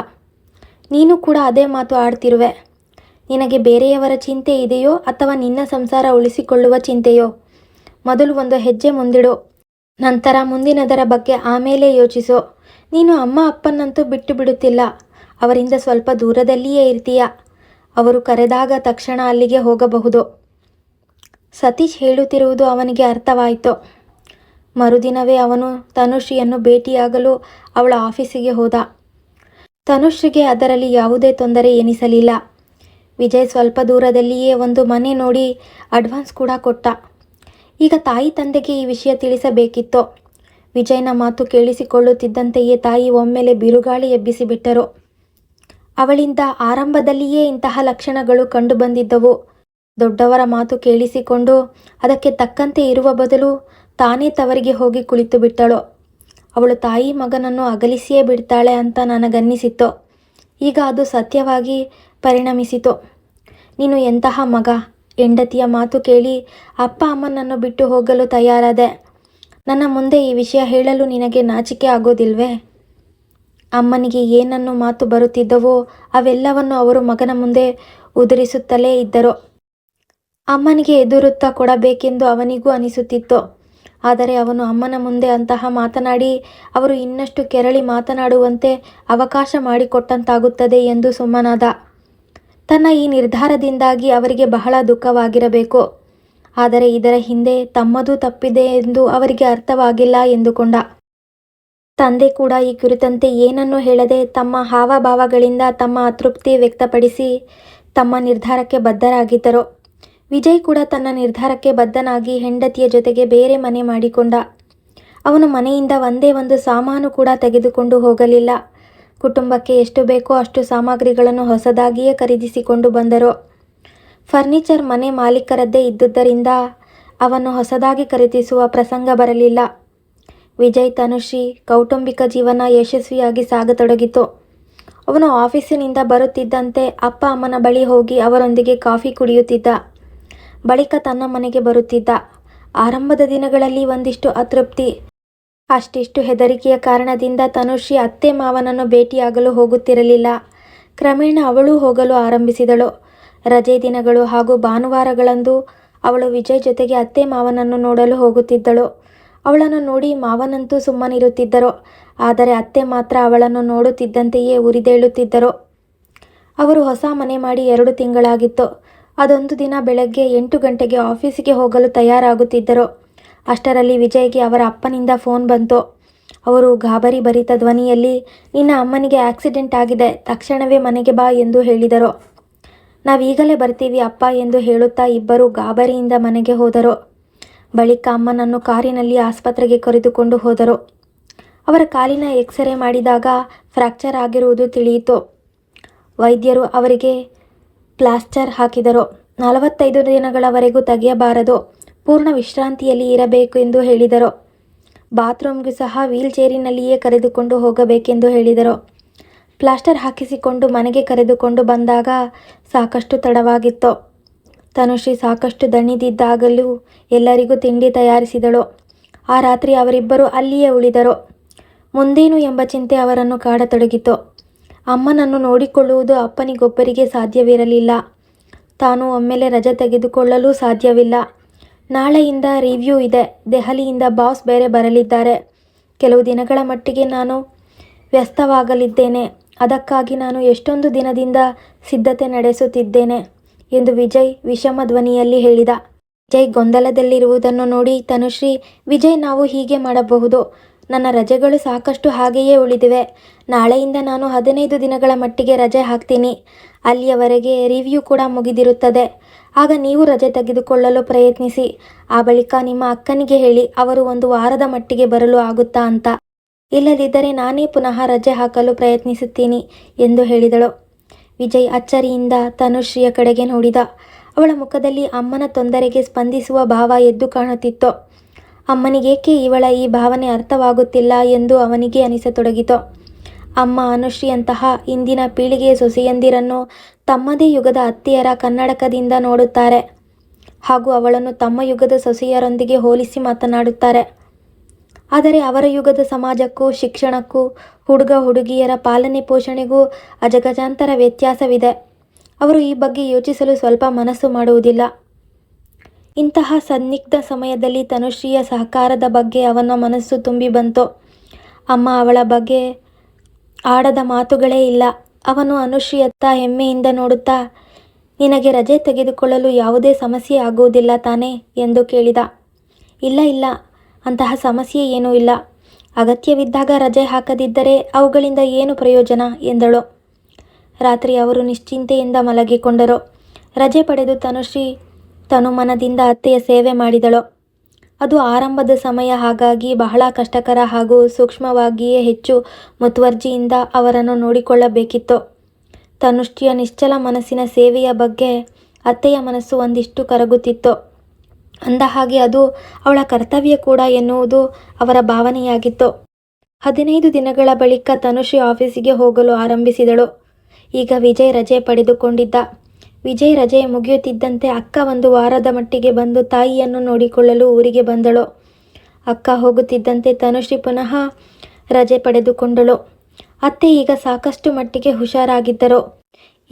ನೀನು ಕೂಡ ಅದೇ ಮಾತು ಆಡ್ತಿರುವೆ. ನಿನಗೆ ಬೇರೆಯವರ ಚಿಂತೆ ಇದೆಯೋ ಅಥವಾ ನಿನ್ನ ಸಂಸಾರ ಉಳಿಸಿಕೊಳ್ಳುವ ಚಿಂತೆಯೋ? ಮೊದಲು ಒಂದು ಹೆಜ್ಜೆ ಮುಂದಿಡು. ನಂತರ ಮುಂದಿನದರ ಬಗ್ಗೆ ಆಮೇಲೆ ಯೋಚಿಸು. ನೀನು ಅಮ್ಮ ಅಪ್ಪನ್ನಂತೂ ಬಿಟ್ಟು ಬಿಡುತ್ತಿಲ್ಲ. ಅವರಿಂದ ಸ್ವಲ್ಪ ದೂರದಲ್ಲಿಯೇ ಇರ್ತೀಯ. ಅವರು ಕರೆದಾಗ ತಕ್ಷಣ ಅಲ್ಲಿಗೆ ಹೋಗಬಹುದು. ಸತೀಶ್ ಹೇಳುತ್ತಿರುವುದು ಅವನಿಗೆ ಅರ್ಥವಾಯಿತು. ಮರುದಿನವೇ ಅವನು ತನುಶ್ರೀಯನ್ನು ಭೇಟಿಯಾಗಲು ಅವಳ ಆಫೀಸಿಗೆ ಹೋದ. ತನುಶ್ರೀಗೆ ಅದರಲ್ಲಿ ಯಾವುದೇ ತೊಂದರೆ ಎನಿಸಲಿಲ್ಲ. ವಿಜಯ್ ಸ್ವಲ್ಪ ದೂರದಲ್ಲಿಯೇ ಒಂದು ಮನೆ ನೋಡಿ ಅಡ್ವಾನ್ಸ್ ಕೂಡ ಕೊಟ್ಟ. ಈಗ ತಾಯಿ ತಂದೆಗೆ ಈ ವಿಷಯ ತಿಳಿಸಬೇಕಿತ್ತು. ವಿಜಯ್ನ ಮಾತು ಕೇಳಿಸಿಕೊಳ್ಳುತ್ತಿದ್ದಂತೆಯೇ ತಾಯಿ ಒಮ್ಮೆಲೆ ಬಿರುಗಾಳಿ ಎಬ್ಬಿಸಿಬಿಟ್ಟರು. ಅವಳಿಂದ ಆರಂಭದಲ್ಲಿಯೇ ಇಂತಹ ಲಕ್ಷಣಗಳು ಕಂಡುಬಂದಿದ್ದವು. ದೊಡ್ಡವರ ಮಾತು ಕೇಳಿಸಿಕೊಂಡು ಅದಕ್ಕೆ ತಕ್ಕಂತೆ ಇರುವ ಬದಲು ತಾನೇ ತವರಿಗೆ ಹೋಗಿ ಕುಳಿತು ಬಿಟ್ಟಳು. ಅವಳು ತಾಯಿ ಮಗನನ್ನು ಅಗಲಿಸಿಯೇ ಬಿಡ್ತಾಳೆ ಅಂತ ನನಗನ್ನಿಸಿತ್ತು. ಈಗ ಅದು ಸತ್ಯವಾಗಿ ಪರಿಣಮಿಸಿತು. ನೀನು ಎಂತಹ ಮಗ? ಹೆಂಡತಿಯ ಮಾತು ಕೇಳಿ ಅಪ್ಪ ಅಮ್ಮನನ್ನು ಬಿಟ್ಟು ಹೋಗಲು ತಯಾರಾದೆ. ನನ್ನ ಮುಂದೆ ಈ ವಿಷಯ ಹೇಳಲು ನಿನಗೆ ನಾಚಿಕೆ ಆಗೋದಿಲ್ವೇ? ಅಮ್ಮನಿಗೆ ಏನನ್ನು ಮಾತು ಬರುತ್ತಿದ್ದವೋ ಅವೆಲ್ಲವನ್ನು ಅವರು ಮಗನ ಮುಂದೆ ಉದುರಿಸುತ್ತಲೇ ಇದ್ದರು. ಅಮ್ಮನಿಗೆ ಎದುರುತ್ತಾ ಕೊಡಬೇಕೆಂದು ಅವನಿಗೂ ಅನಿಸುತ್ತಿತ್ತು. ಆದರೆ ಅವನು ಅಮ್ಮನ ಮುಂದೆ ಅಂತಹ ಮಾತನಾಡಿ ಅವರು ಇನ್ನಷ್ಟು ಕೆರಳಿ ಮಾತನಾಡುವಂತೆ ಅವಕಾಶ ಮಾಡಿಕೊಟ್ಟಂತಾಗುತ್ತದೆ ಎಂದು ಸುಮ್ಮನಾದ. ತನ್ನ ಈ ನಿರ್ಧಾರದಿಂದಾಗಿ ಅವರಿಗೆ ಬಹಳ ದುಃಖವಾಗಿರಬೇಕು. ಆದರೆ ಇದರ ಹಿಂದೆ ತಮ್ಮದೂ ತಪ್ಪಿದೆ ಎಂದು ಅವರಿಗೆ ಅರ್ಥವಾಗಿಲ್ಲ ಎಂದುಕೊಂಡ. ತಂದೆ ಕೂಡ ಈ ಕುರಿತಂತೆ ಏನನ್ನೂ ಹೇಳದೆ ತಮ್ಮ ಹಾವಭಾವಗಳಿಂದ ತಮ್ಮ ಅತೃಪ್ತಿ ವ್ಯಕ್ತಪಡಿಸಿ ತಮ್ಮ ನಿರ್ಧಾರಕ್ಕೆ ಬದ್ಧರಾಗಿದ್ದರು. ವಿಜಯ್ ಕೂಡ ತನ್ನ ನಿರ್ಧಾರಕ್ಕೆ ಬದ್ಧನಾಗಿ ಹೆಂಡತಿಯ ಜೊತೆಗೆ ಬೇರೆ ಮನೆ ಮಾಡಿಕೊಂಡ. ಅವನು ಮನೆಯಿಂದ ಒಂದೇ ಒಂದು ಸಾಮಾನು ಕೂಡ ತೆಗೆದುಕೊಂಡು ಹೋಗಲಿಲ್ಲ. ಕುಟುಂಬಕ್ಕೆ ಎಷ್ಟು ಬೇಕೋ ಅಷ್ಟು ಸಾಮಗ್ರಿಗಳನ್ನು ಹೊಸದಾಗಿಯೇ ಖರೀದಿಸಿಕೊಂಡು ಬಂದರು. ಫರ್ನಿಚರ್ ಮನೆ ಮಾಲೀಕರದ್ದೇ ಇದ್ದುದರಿಂದ ಅವನ್ನು ಹೊಸದಾಗಿ ಖರೀದಿಸುವ ಪ್ರಸಂಗ ಬರಲಿಲ್ಲ. ವಿಜಯ್ ತನುಶ್ರೀ ಕೌಟುಂಬಿಕ ಜೀವನ ಯಶಸ್ವಿಯಾಗಿ ಸಾಗತೊಡಗಿತು. ಅವನು ಆಫೀಸಿನಿಂದ ಬರುತ್ತಿದ್ದಂತೆ ಅಪ್ಪ ಅಮ್ಮನ ಬಳಿ ಹೋಗಿ ಅವರೊಂದಿಗೆ ಕಾಫಿ ಕುಡಿಯುತ್ತಿದ್ದ. ಬಳಿಕ ತನ್ನ ಮನೆಗೆ ಬರುತ್ತಿದ್ದ. ಆರಂಭದ ದಿನಗಳಲ್ಲಿ ಒಂದಿಷ್ಟು ಅತೃಪ್ತಿ, ಅಷ್ಟಿಷ್ಟು ಹೆದರಿಕೆಯ ಕಾರಣದಿಂದ ತನುಶ್ರೀ ಅತ್ತೆ ಮಾವನನ್ನು ಭೇಟಿಯಾಗಲು ಹೋಗುತ್ತಿರಲಿಲ್ಲ. ಕ್ರಮೇಣ ಅವಳೂ ಹೋಗಲು ಆರಂಭಿಸಿದಳು. ರಜೆ ದಿನಗಳು ಹಾಗೂ ಭಾನುವಾರಗಳಂದು ಅವಳು ವಿಜಯ್ ಜೊತೆಗೆ ಅತ್ತೆ ಮಾವನನ್ನು ನೋಡಲು ಹೋಗುತ್ತಿದ್ದಳು. ಅವಳನ್ನು ನೋಡಿ ಮಾವನಂತೂ ಸುಮ್ಮನಿರುತ್ತಿದ್ದರು. ಆದರೆ ಅತ್ತೆ ಮಾತ್ರ ಅವಳನ್ನು ನೋಡುತ್ತಿದ್ದಂತೆಯೇ ಉರಿದೇಳುತ್ತಿದ್ದರು. ಅವರು ಹೊಸ ಮನೆ ಮಾಡಿ 2 ತಿಂಗಳಾಗಿತ್ತು. ಅದೊಂದು ದಿನ ಬೆಳಗ್ಗೆ 8 ಗಂಟೆಗೆ ಆಫೀಸಿಗೆ ಹೋಗಲು ತಯಾರಾಗುತ್ತಿದ್ದರು. ಅಷ್ಟರಲ್ಲಿ ವಿಜಯ್ಗೆ ಅವರ ಅಪ್ಪನಿಂದ ಫೋನ್ ಬಂತು. ಅವರು ಗಾಬರಿ ಭರಿತ ಧ್ವನಿಯಲ್ಲಿ, ನಿನ್ನ ಅಮ್ಮನಿಗೆ ಆಕ್ಸಿಡೆಂಟ್ ಆಗಿದೆ, ತಕ್ಷಣವೇ ಮನೆಗೆ ಬಾ ಎಂದು ಹೇಳಿದರು. ನಾವೀಗಲೇ ಬರ್ತೀವಿ ಅಪ್ಪ ಎಂದು ಹೇಳುತ್ತಾ ಇಬ್ಬರು ಗಾಬರಿಯಿಂದ ಮನೆಗೆ ಹೋದರು. ಬಳಿಕ ಅಮ್ಮನನ್ನು ಕಾರಿನಲ್ಲಿ ಆಸ್ಪತ್ರೆಗೆ ಕರೆದುಕೊಂಡು ಹೋದರು. ಅವರ ಕಾಲಿನ ಎಕ್ಸ್ರೇ ಮಾಡಿದಾಗ ಫ್ರ್ಯಾಕ್ಚರ್ ಆಗಿರುವುದು ತಿಳಿಯಿತು. ವೈದ್ಯರು ಅವರಿಗೆ ಪ್ಲಾಸ್ಟರ್ ಹಾಕಿದರು. 45 ದಿನಗಳವರೆಗೂ ತೆಗೆಯಬಾರದು, ಪೂರ್ಣ ವಿಶ್ರಾಂತಿಯಲ್ಲಿ ಇರಬೇಕು ಎಂದು ಹೇಳಿದರು. ಬಾತ್ರೂಮ್ಗೂ ಸಹ ವೀಲ್ ಚೇರಿನಲ್ಲಿಯೇ ಕರೆದುಕೊಂಡು ಹೋಗಬೇಕೆಂದು ಹೇಳಿದರು. ಪ್ಲಾಸ್ಟರ್ ಹಾಕಿಸಿಕೊಂಡು ಮನೆಗೆ ಕರೆದುಕೊಂಡು ಬಂದಾಗ ಸಾಕಷ್ಟು ತಡವಾಗಿತ್ತು. ತನುಶ್ರೀ ಸಾಕಷ್ಟು ದಣಿದಿದ್ದಾಗಲೂ ಎಲ್ಲರಿಗೂ ತಿಂಡಿ ತಯಾರಿಸಿದಳು. ಆ ರಾತ್ರಿ ಅವರಿಬ್ಬರು ಅಲ್ಲಿಯೇ ಉಳಿದರು. ಮುಂದೇನು ಎಂಬ ಚಿಂತೆ ಅವರನ್ನು ಕಾಡತೊಡಗಿತು. ಅಮ್ಮನನ್ನು ನೋಡಿಕೊಳ್ಳುವುದು ಅಪ್ಪನಿಗೊಬ್ಬರಿಗೆ ಸಾಧ್ಯವಿರಲಿಲ್ಲ. ತಾನು ಒಮ್ಮೆಲೆ ರಜೆ ತೆಗೆದುಕೊಳ್ಳಲೂ ಸಾಧ್ಯವಿಲ್ಲ. ನಾಳೆಯಿಂದ ರಿವ್ಯೂ ಇದೆ. ದೆಹಲಿಯಿಂದ ಬಾಸ್ ಬೇರೆ ಬರಲಿದ್ದಾರೆ. ಕೆಲವು ದಿನಗಳ ಮಟ್ಟಿಗೆ ನಾನು ವ್ಯಸ್ತವಾಗಲಿದ್ದೇನೆ. ಅದಕ್ಕಾಗಿ ನಾನು ಎಷ್ಟೊಂದು ದಿನದಿಂದ ಸಿದ್ಧತೆ ನಡೆಸುತ್ತಿದ್ದೇನೆ ಎಂದು ವಿಜಯ್ ವಿಷಮ ಧ್ವನಿಯಲ್ಲಿ ಹೇಳಿದ. ವಿಜಯ್ ಗೊಂದಲದಲ್ಲಿರುವುದನ್ನು ನೋಡಿ ತನುಶ್ರೀ, ವಿಜಯ್, ನಾವು ಹೀಗೆ ಮಾಡಬಹುದು. ನನ್ನ ರಜೆಗಳು ಸಾಕಷ್ಟು ಹಾಗೆಯೇ ಉಳಿದಿವೆ. ನಾಳೆಯಿಂದ ನಾನು 15 ದಿನಗಳ ಮಟ್ಟಿಗೆ ರಜೆ ಹಾಕ್ತೀನಿ. ಅಲ್ಲಿಯವರೆಗೆ ರಿವ್ಯೂ ಕೂಡ ಮುಗಿದಿರುತ್ತದೆ. ಆಗ ನೀವು ರಜೆ ತೆಗೆದುಕೊಳ್ಳಲು ಪ್ರಯತ್ನಿಸಿ. ಆ ಬಳಿಕ ನಿಮ್ಮ ಅಕ್ಕನಿಗೆ ಹೇಳಿ ಅವರು 1 ವಾರದ ಮಟ್ಟಿಗೆ ಬರಲು ಆಗುತ್ತಾ ಅಂತ. ಇಲ್ಲದಿದ್ದರೆ ನಾನೇ ಪುನಃ ರಜೆ ಹಾಕಲು ಪ್ರಯತ್ನಿಸುತ್ತೀನಿ ಎಂದು ಹೇಳಿದಳು. ವಿಜಯ್ ಅಚ್ಚರಿಯಿಂದ ತನುಶ್ರೀಯ ಕಡೆಗೆ ನೋಡಿದ. ಅವಳ ಮುಖದಲ್ಲಿ ಅಮ್ಮನ ತೊಂದರೆಗೆ ಸ್ಪಂದಿಸುವ ಭಾವ ಎದ್ದು ಕಾಣುತ್ತಿತ್ತು. ಅಮ್ಮನಿಗೇಕೆ ಇವಳ ಈ ಭಾವನೆ ಅರ್ಥವಾಗುತ್ತಿಲ್ಲ ಎಂದು ಅವನಿಗೆ ಅನಿಸತೊಡಗಿತು. ಅಮ್ಮ ಅನುಶ್ರೀಯಂತಹ ಇಂದಿನ ಪೀಳಿಗೆಯ ಸೊಸೆಯಂದಿರನ್ನು ತಮ್ಮದೇ ಯುಗದ ಅತ್ತೆಯರ ಕನ್ನಡಕದಿಂದ ನೋಡುತ್ತಾರೆ ಹಾಗೂ ಅವಳನ್ನು ತಮ್ಮ ಯುಗದ ಸೊಸೆಯರೊಂದಿಗೆ ಹೋಲಿಸಿ ಮಾತನಾಡುತ್ತಾರೆ. ಆದರೆ ಅವರ ಯುಗದ ಸಮಾಜಕ್ಕೂ ಶಿಕ್ಷಣಕ್ಕೂ ಹುಡುಗ ಹುಡುಗಿಯರ ಪಾಲನೆ ಪೋಷಣೆಗೂ ಅಜಗಜಾಂತರ ವ್ಯತ್ಯಾಸವಿದೆ. ಅವರು ಈ ಬಗ್ಗೆ ಯೋಚಿಸಲು ಸ್ವಲ್ಪ ಮನಸ್ಸು ಮಾಡುವುದಿಲ್ಲ. ಇಂತಹ ಸಂದಿಗ್ಧ ಸಮಯದಲ್ಲಿ ತನುಶ್ರೀಯ ಸಹಕಾರದ ಬಗ್ಗೆ ಅವನ ಮನಸ್ಸು ತುಂಬಿ ಬಂತು. ಅಮ್ಮ ಅವಳ ಬಗ್ಗೆ ಆಡದ ಮಾತುಗಳೇ ಇಲ್ಲ. ಅವನು ಅನುಶ್ರೀಯತ್ತ ಹೆಮ್ಮೆಯಿಂದ ನೋಡುತ್ತಾ, ನಿನಗೆ ರಜೆ ತೆಗೆದುಕೊಳ್ಳಲು ಯಾವುದೇ ಸಮಸ್ಯೆ ಆಗುವುದಿಲ್ಲ ತಾನೇ ಎಂದು ಕೇಳಿದ. ಇಲ್ಲ ಇಲ್ಲ, ಅಂತಹ ಸಮಸ್ಯೆ ಏನೂ ಇಲ್ಲ. ಅಗತ್ಯವಿದ್ದಾಗ ರಜೆ ಹಾಕದಿದ್ದರೆ ಅವುಗಳಿಂದ ಏನು ಪ್ರಯೋಜನ ಎಂದಳು. ರಾತ್ರಿ ಅವರು ನಿಶ್ಚಿಂತೆಯಿಂದ ಮಲಗಿಕೊಂಡರು. ರಜೆ ಪಡೆದು ತನುಶ್ರೀ ತನುಮನದಿಂದ ಅತ್ತೆಯ ಸೇವೆ ಮಾಡಿದಳು. ಅದು ಆರಂಭದ ಸಮಯ, ಹಾಗಾಗಿ ಬಹಳ ಕಷ್ಟಕರ ಹಾಗೂ ಸೂಕ್ಷ್ಮವಾಗಿಯೇ ಹೆಚ್ಚು ಮುತುವರ್ಜಿಯಿಂದ ಅವರನ್ನು ನೋಡಿಕೊಳ್ಳಬೇಕಿತ್ತು. ತನುಶ್ರೀಯ ನಿಶ್ಚಲ ಮನಸ್ಸಿನ ಸೇವೆಯ ಬಗ್ಗೆ ಅತ್ತೆಯ ಮನಸ್ಸು ಒಂದಿಷ್ಟು ಕರಗುತ್ತಿತ್ತು. ಅಂದಹಾಗೆ ಅದು ಅವಳ ಕರ್ತವ್ಯ ಕೂಡ ಎನ್ನುವುದು ಅವರ ಭಾವನೆಯಾಗಿತ್ತು. 15 ದಿನಗಳ ಬಳಿಕ ತನುಶ್ರೀ ಆಫೀಸಿಗೆ ಹೋಗಲು ಆರಂಭಿಸಿದಳು. ಈಗ ವಿಜಯ್ ರಜೆ ಪಡೆದುಕೊಂಡಿದ್ದ. ವಿಜಯ್ ರಜೆ ಮುಗಿಯುತ್ತಿದ್ದಂತೆ ಅಕ್ಕ 1 ವಾರದ ಮಟ್ಟಿಗೆ ಬಂದು ತಾಯಿಯನ್ನು ನೋಡಿಕೊಳ್ಳಲು ಊರಿಗೆ ಬಂದಳು. ಅಕ್ಕ ಹೋಗುತ್ತಿದ್ದಂತೆ ತನುಶ್ರೀ ಪುನಃ ರಜೆ ಪಡೆದುಕೊಂಡಳು. ಅತ್ತೆ ಈಗ ಸಾಕಷ್ಟು ಮಟ್ಟಿಗೆ ಹುಷಾರಾಗಿದ್ದರು.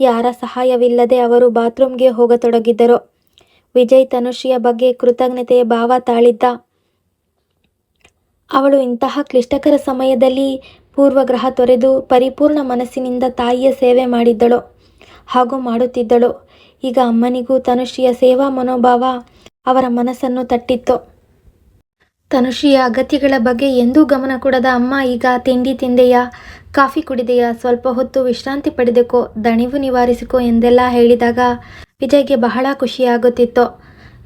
ಯಾರ ಸಹಾಯವಿಲ್ಲದೆ ಅವರು ಬಾತ್ರೂಮ್ಗೆ ಹೋಗತೊಡಗಿದ್ದರು. ವಿಜಯ್ ತನುಶ್ರೀಯ ಬಗ್ಗೆ ಕೃತಜ್ಞತೆಯ ಭಾವ ತಾಳಿದ್ದ. ಅವಳು ಇಂತಹ ಕ್ಲಿಷ್ಟಕರ ಸಮಯದಲ್ಲಿ ಪೂರ್ವಗ್ರಹ ತೊರೆದು ಪರಿಪೂರ್ಣ ಮನಸ್ಸಿನಿಂದ ತಾಯಿಯ ಸೇವೆ ಮಾಡಿದ್ದಳು ಹಾಗೂ ಮಾಡುತ್ತಿದ್ದಳು. ಈಗ ಅಮ್ಮನಿಗೂ ತನುಶ್ರೀಯ ಸೇವಾ ಮನೋಭಾವ ಅವರ ಮನಸ್ಸನ್ನು ತಟ್ಟಿತ್ತು. ತನುಶ್ರೀಯ ಅಗತ್ಯಗಳ ಬಗ್ಗೆ ಎಂದೂ ಗಮನ ಕೊಡದ ಅಮ್ಮ ಈಗ ತಿಂಡಿ ತಿಂದೆಯಾ, ಕಾಫಿ ಕುಡಿದೆಯಾ, ಸ್ವಲ್ಪ ಹೊತ್ತು ವಿಶ್ರಾಂತಿ ಪಡೆದುಕೋ, ದಣಿವು ನಿವಾರಿಸಿಕೋ ಎಂದೆಲ್ಲ ಹೇಳಿದಾಗ ವಿಜಯ್ಗೆ ಬಹಳ ಖುಷಿಯಾಗುತ್ತಿತ್ತು.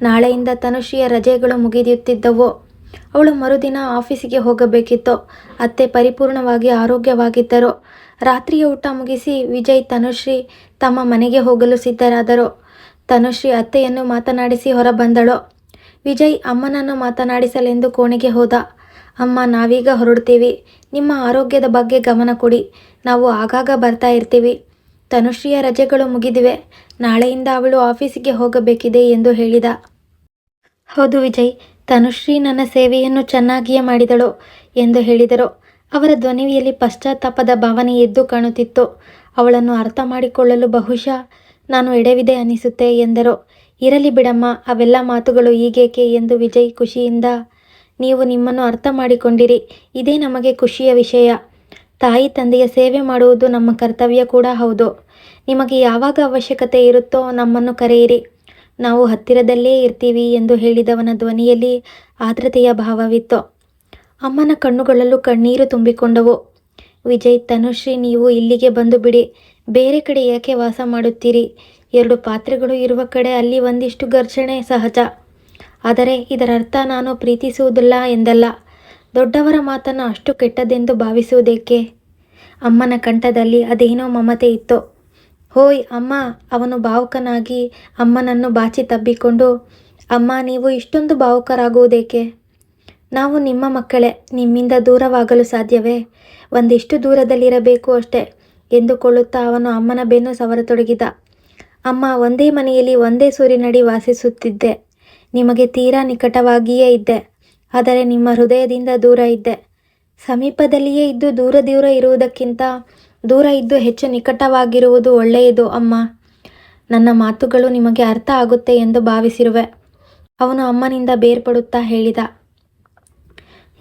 ನಾಳೆಯಿಂದ ತನುಶ್ರೀಯ ರಜೆಗಳು ಮುಗಿಯುತ್ತಿದ್ದವು. ಅವಳು ಮರುದಿನ ಆಫೀಸಿಗೆ ಹೋಗಬೇಕಿತ್ತು. ಅತ್ತೆ ಪರಿಪೂರ್ಣವಾಗಿ ಆರೋಗ್ಯವಾಗಿದ್ದರು. ರಾತ್ರಿಯ ಊಟ ಮುಗಿಸಿ ವಿಜಯ್ ತನುಶ್ರೀ ತಮ್ಮ ಮನೆಗೆ ಹೋಗಲು ಸಿದ್ಧರಾದರು. ತನುಶ್ರೀ ಅತ್ತೆಯನ್ನು ಮಾತನಾಡಿಸಿ ಹೊರಬಂದಳು. ವಿಜಯ್ ಅಮ್ಮನನ್ನು ಮಾತನಾಡಿಸಲೆಂದು ಕೋಣೆಗೆ ಹೋದ. ಅಮ್ಮ, ನಾವೀಗ ಹೊರಡ್ತೀವಿ. ನಿಮ್ಮ ಆರೋಗ್ಯದ ಬಗ್ಗೆ ಗಮನ ಕೊಡಿ. ನಾವು ಆಗಾಗ ಬರ್ತಾ ಇರ್ತೀವಿ. ತನುಶ್ರೀಯ ರಜೆಗಳು ಮುಗಿದಿವೆ. ನಾಳೆಯಿಂದ ಅವಳು ಆಫೀಸಿಗೆ ಹೋಗಬೇಕಿದೆ ಎಂದು ಹೇಳಿದ. ಹೌದು ವಿಜಯ್, ತನುಶ್ರೀ ನನ್ನ ಸೇವೆಯನ್ನು ಚೆನ್ನಾಗಿಯೇ ಮಾಡಿದಳು ಎಂದು ಹೇಳಿದರು. ಅವರ ಧ್ವನಿಯಲ್ಲಿ ಪಶ್ಚಾತ್ತಾಪದ ಭಾವನೆ ಎದ್ದು ಕಾಣುತ್ತಿತ್ತು. ಅವಳನ್ನು ಅರ್ಥ ಮಾಡಿಕೊಳ್ಳಲು ಬಹುಶಃ ನಾನು ಎಡವಿದೆ ಅನಿಸುತ್ತೆ ಎಂದರು. ಇರಲಿ ಬಿಡಮ್ಮ, ಅವೆಲ್ಲ ಮಾತುಗಳು ಈಗೇಕೆ ಎಂದು ವಿಜಯ್ ಖುಷಿಯಿಂದ, ನೀವು ನಿಮ್ಮನ್ನು ಅರ್ಥ ಮಾಡಿಕೊಂಡಿರಿ, ಇದೇ ನಮಗೆ ಖುಷಿಯ ವಿಷಯ. ತಾಯಿ ತಂದೆಯ ಸೇವೆ ಮಾಡುವುದು ನಮ್ಮ ಕರ್ತವ್ಯ ಕೂಡ ಹೌದು. ನಿಮಗೆ ಯಾವಾಗ ಅವಶ್ಯಕತೆ ಇರುತ್ತೋ ನಮ್ಮನ್ನು ಕರೆಯಿರಿ, ನಾವು ಹತ್ತಿರದಲ್ಲೇ ಇರ್ತೀವಿ ಎಂದು ಹೇಳಿದವನ ಧ್ವನಿಯಲ್ಲಿ ಆರ್ದ್ರತೆಯ ಭಾವವಿತ್ತು. ಅಮ್ಮನ ಕಣ್ಣುಗಳಲ್ಲೂ ಕಣ್ಣೀರು ತುಂಬಿಕೊಂಡವು. ವಿಜಯ್, ತನುಶ್ರೀ ನೀವು ಇಲ್ಲಿಗೆ ಬಂದು ಬಿಡಿ. ಬೇರೆ ಕಡೆ ಏಕೆ ವಾಸ ಮಾಡುತ್ತೀರಿ? 2 ಪಾತ್ರೆಗಳು ಇರುವ ಕಡೆ ಅಲ್ಲಿ ಒಂದಿಷ್ಟು ಘರ್ಷಣೆ ಸಹಜ. ಆದರೆ ಇದರರ್ಥ ನಾನು ಪ್ರೀತಿಸುವುದಿಲ್ಲ ಎಂದಲ್ಲ. ದೊಡ್ಡವರ ಮಾತನ್ನು ಅಷ್ಟು ಕೆಟ್ಟದೆಂದು ಭಾವಿಸುವುದೇಕೆ? ಅಮ್ಮನ ಕಂಠದಲ್ಲಿ ಅದೇನೋ ಮಮತೆ ಇತ್ತು. ಹೋಯ್ ಅಮ್ಮ, ಅವನು ಭಾವುಕನಾಗಿ ಅಮ್ಮನನ್ನು ಬಾಚಿ ತಬ್ಬಿಕೊಂಡು, ಅಮ್ಮ ನೀವು ಇಷ್ಟೊಂದು ಭಾವುಕರಾಗುವುದೇಕೆ? ನಾವು ನಿಮ್ಮ ಮಕ್ಕಳೇ, ನಿಮ್ಮಿಂದ ದೂರವಾಗಲು ಸಾಧ್ಯವೇ? ಒಂದಿಷ್ಟು ದೂರದಲ್ಲಿರಬೇಕು ಅಷ್ಟೇ ಎಂದುಕೊಳ್ಳುತ್ತಾ ಅವನು ಅಮ್ಮನ ಬೆನ್ನು ಸವರತೊಡಗಿದ. ಅಮ್ಮ, ಒಂದೇ ಮನೆಯಲ್ಲಿ ಒಂದೇ ಸೂರಿನಡಿ ವಾಸಿಸುತ್ತಿದ್ದೆ. ನಿಮಗೆ ತೀರಾ ನಿಕಟವಾಗಿಯೇ ಇದ್ದೆ. ಆದರೆ ನಿಮ್ಮ ಹೃದಯದಿಂದ ದೂರ ಇದ್ದೆ. ಸಮೀಪದಲ್ಲಿಯೇ ಇದ್ದು ದೂರ ಇರುವುದಕ್ಕಿಂತ ದೂರ ಇದ್ದು ಹೆಚ್ಚು ನಿಕಟವಾಗಿರುವುದು ಒಳ್ಳೆಯದು ಅಮ್ಮ. ನನ್ನ ಮಾತುಗಳು ನಿಮಗೆ ಅರ್ಥ ಆಗುತ್ತೆ ಎಂದು ಭಾವಿಸಿರುವೆ, ಅವನು ಅಮ್ಮನಿಂದ ಬೇರ್ಪಡುತ್ತಾ ಹೇಳಿದ.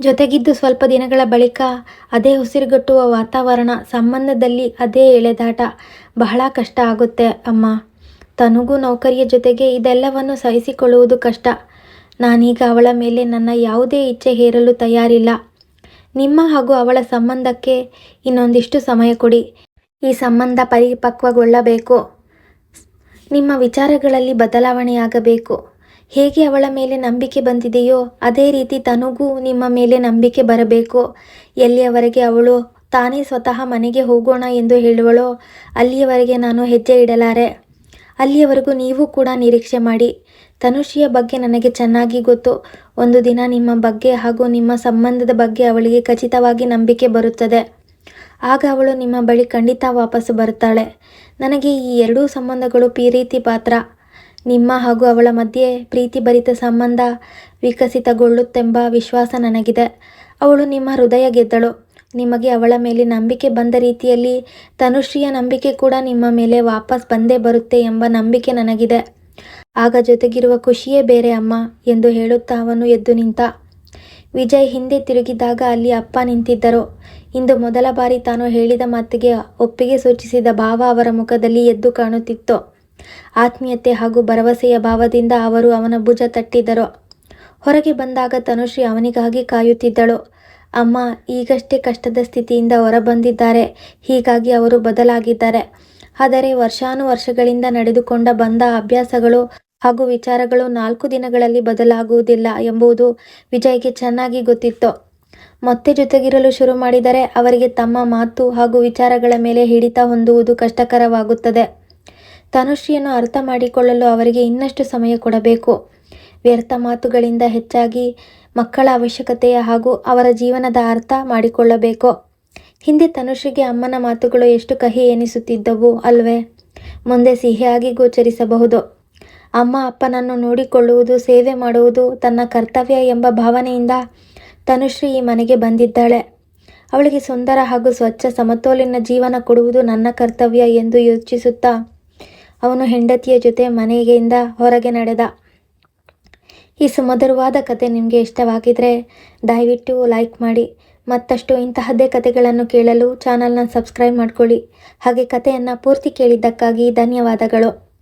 ಜೊತೆಗಿದ್ದು ಸ್ವಲ್ಪ ದಿನಗಳ ಬಳಿಕ ಅದೇ ಉಸಿರುಗಟ್ಟುವ ವಾತಾವರಣ, ಸಂಬಂಧದಲ್ಲಿ ಅದೇ ಎಳೆದಾಟ ಬಹಳ ಕಷ್ಟ ಆಗುತ್ತೆ ಅಮ್ಮ. ತನಗೂ ನೌಕರಿಯ ಜೊತೆಗೆ ಇದೆಲ್ಲವನ್ನು ಸಹಿಸಿಕೊಳ್ಳುವುದು ಕಷ್ಟ. ನಾನೀಗ ಅವಳ ಮೇಲೆ ನನ್ನ ಯಾವುದೇ ಇಚ್ಛೆ ಹೇರಲು ತಯಾರಿಲ್ಲ. ನಿಮ್ಮ ಹಾಗೂ ಅವಳ ಸಂಬಂಧಕ್ಕೆ ಇನ್ನೊಂದಿಷ್ಟು ಸಮಯ ಕೊಡಿ. ಈ ಸಂಬಂಧ ಪರಿಪಕ್ವಗೊಳ್ಳಬೇಕು. ನಿಮ್ಮ ವಿಚಾರಗಳಲ್ಲಿ ಬದಲಾವಣೆಯಾಗಬೇಕು. ಹೇಗೆ ಅವಳ ಮೇಲೆ ನಂಬಿಕೆ ಬಂದಿದೆಯೋ ಅದೇ ರೀತಿ ತನಗೂ ನಿಮ್ಮ ಮೇಲೆ ನಂಬಿಕೆ ಬರಬೇಕು. ಎಲ್ಲಿಯವರೆಗೆ ಅವಳು ತಾನೇ ಸ್ವತಃ ಮನೆಗೆ ಹೋಗೋಣ ಎಂದು ಹೇಳುವಳೋ ಅಲ್ಲಿಯವರೆಗೆ ನಾನು ಹೆಜ್ಜೆ ಇಡಲಾರೆ. ಅಲ್ಲಿಯವರೆಗೂ ನೀವು ಕೂಡ ನಿರೀಕ್ಷೆ ಮಾಡಿ. ತನುಶ್ರೀಯ ಬಗ್ಗೆ ನನಗೆ ಚೆನ್ನಾಗಿ ಗೊತ್ತು. ಒಂದು ದಿನ ನಿಮ್ಮ ಬಗ್ಗೆ ಹಾಗೂ ನಿಮ್ಮ ಸಂಬಂಧದ ಬಗ್ಗೆ ಅವಳಿಗೆ ಖಚಿತವಾಗಿ ನಂಬಿಕೆ ಬರುತ್ತದೆ. ಆಗ ಅವಳು ನಿಮ್ಮ ಬಳಿ ಖಂಡಿತ ವಾಪಸ್ಸು ಬರುತ್ತಾಳೆ. ನನಗೆ ಈ ಎರಡೂ ಸಂಬಂಧಗಳು ಪ್ರೀತಿ ಪಾತ್ರ. ನಿಮ್ಮ ಹಾಗೂ ಅವಳ ಮಧ್ಯೆ ಪ್ರೀತಿಭರಿತ ಸಂಬಂಧ ವಿಕಸಿತಗೊಳ್ಳುತ್ತೆಂಬ ವಿಶ್ವಾಸ ನನಗಿದೆ. ಅವಳು ನಿಮ್ಮ ಹೃದಯ ಗೆದ್ದಳು. ನಿಮಗೆ ಅವಳ ಮೇಲೆ ನಂಬಿಕೆ ಬಂದ ರೀತಿಯಲ್ಲಿ ತನುಶ್ರೀಯ ನಂಬಿಕೆ ಕೂಡ ನಿಮ್ಮ ಮೇಲೆ ವಾಪಸ್ ಬಂದೇ ಬರುತ್ತೆ ಎಂಬ ನಂಬಿಕೆ ನನಗಿದೆ. ಆಗ ಜೊತೆಗಿರುವ ಖುಷಿಯೇ ಬೇರೆ ಅಮ್ಮ ಎಂದು ಹೇಳುತ್ತಾ ಅವನು ಎದ್ದು ನಿಂತ. ವಿಜಯ್ ಹಿಂದೆ ತಿರುಗಿದಾಗ ಅಲ್ಲಿ ಅಪ್ಪ ನಿಂತಿದ್ದರು. ಇಂದು ಮೊದಲ ಬಾರಿ ತಾನು ಹೇಳಿದ ಮಾತಿಗೆ ಒಪ್ಪಿಗೆ ಸೂಚಿಸಿದ ಭಾವ ಅವರ ಮುಖದಲ್ಲಿ ಎದ್ದು ಕಾಣುತ್ತಿತ್ತು. ಆತ್ಮೀಯತೆ ಹಾಗೂ ಭರವಸೆಯ ಭಾವದಿಂದ ಅವರು ಅವನ ಭುಜ ತಟ್ಟಿದರು. ಹೊರಗೆ ಬಂದಾಗ ತನುಶ್ರೀ ಅವನಿಗಾಗಿ ಕಾಯುತ್ತಿದ್ದಳು. ಅಮ್ಮ ಈಗಷ್ಟೇ ಕಷ್ಟದ ಸ್ಥಿತಿಯಿಂದ ಹೊರಬಂದಿದ್ದಾರೆ. ಹೀಗಾಗಿ ಅವರು ಬದಲಾಗಿದ್ದಾರೆ. ಆದರೆ ವರ್ಷಾನುವರ್ಷಗಳಿಂದ ನಡೆದುಕೊಂಡ ಬಂದ ಅಭ್ಯಾಸಗಳು ಹಾಗೂ ವಿಚಾರಗಳು 4 ದಿನಗಳಲ್ಲಿ ಬದಲಾಗುವುದಿಲ್ಲ ಎಂಬುದು ವಿಜಯ್ಗೆ ಚೆನ್ನಾಗಿ ಗೊತ್ತಿತ್ತು. ಮತ್ತೆ ಜೊತೆಗಿರಲು ಶುರು ಮಾಡಿದರೆ ಅವರಿಗೆ ತಮ್ಮ ಮಾತು ಹಾಗೂ ವಿಚಾರಗಳ ಮೇಲೆ ಹಿಡಿತ ಹೊಂದುವುದು ಕಷ್ಟಕರವಾಗುತ್ತದೆ. ತನುಶ್ರೀಯನ್ನು ಅರ್ಥ ಮಾಡಿಕೊಳ್ಳಲು ಅವರಿಗೆ ಇನ್ನಷ್ಟು ಸಮಯ ಕೊಡಬೇಕು. ವ್ಯರ್ಥ ಮಾತುಗಳಿಂದ ಹೆಚ್ಚಾಗಿ ಮಕ್ಕಳ ಅವಶ್ಯಕತೆಯ ಹಾಗೂ ಅವರ ಜೀವನದ ಅರ್ಥ ಮಾಡಿಕೊಳ್ಳಬೇಕು. ಹಿಂದೆ ತನುಶ್ರೀಗೆ ಅಮ್ಮನ ಮಾತುಗಳು ಎಷ್ಟು ಕಹಿ ಎನಿಸುತ್ತಿದ್ದವು ಅಲ್ವೇ? ಮುಂದೆ ಸಿಹಿಯಾಗಿ ಗೋಚರಿಸಬಹುದು. ಅಮ್ಮ ಅಪ್ಪನನ್ನು ನೋಡಿಕೊಳ್ಳುವುದು, ಸೇವೆ ಮಾಡುವುದು ತನ್ನ ಕರ್ತವ್ಯ ಎಂಬ ಭಾವನೆಯಿಂದ ತನುಶ್ರೀ ಈ ಮನೆಗೆ ಬಂದಿದ್ದಾಳೆ. ಅವಳಿಗೆ ಸುಂದರ ಹಾಗೂ ಸ್ವಚ್ಛ ಸಮತೋಲಿತ ಜೀವನ ಕೊಡುವುದು ನನ್ನ ಕರ್ತವ್ಯ ಎಂದು ಯೋಚಿಸುತ್ತಾ ಅವನು ಹೆಂಡತಿಯ ಜೊತೆ ಮನೆಯಿಂದ ಹೊರಗೆ ನಡೆದ. ಈ ಸುಮಧುರವಾದ ಕತೆ ನಿಮಗೆ ಇಷ್ಟವಾಗಿದ್ದರೆ ದಯವಿಟ್ಟು ಲೈಕ್ ಮಾಡಿ. ಮತ್ತಷ್ಟು ಇಂತಹದ್ದೇ ಕತೆಗಳನ್ನು ಕೇಳಲು ಚಾನಲ್ನ ಸಬ್ಸ್ಕ್ರೈಬ್ ಮಾಡ್ಕೊಳ್ಳಿ. ಹಾಗೆ ಕತೆಯನ್ನು ಪೂರ್ತಿ ಕೇಳಿದ್ದಕ್ಕಾಗಿ ಧನ್ಯವಾದಗಳು.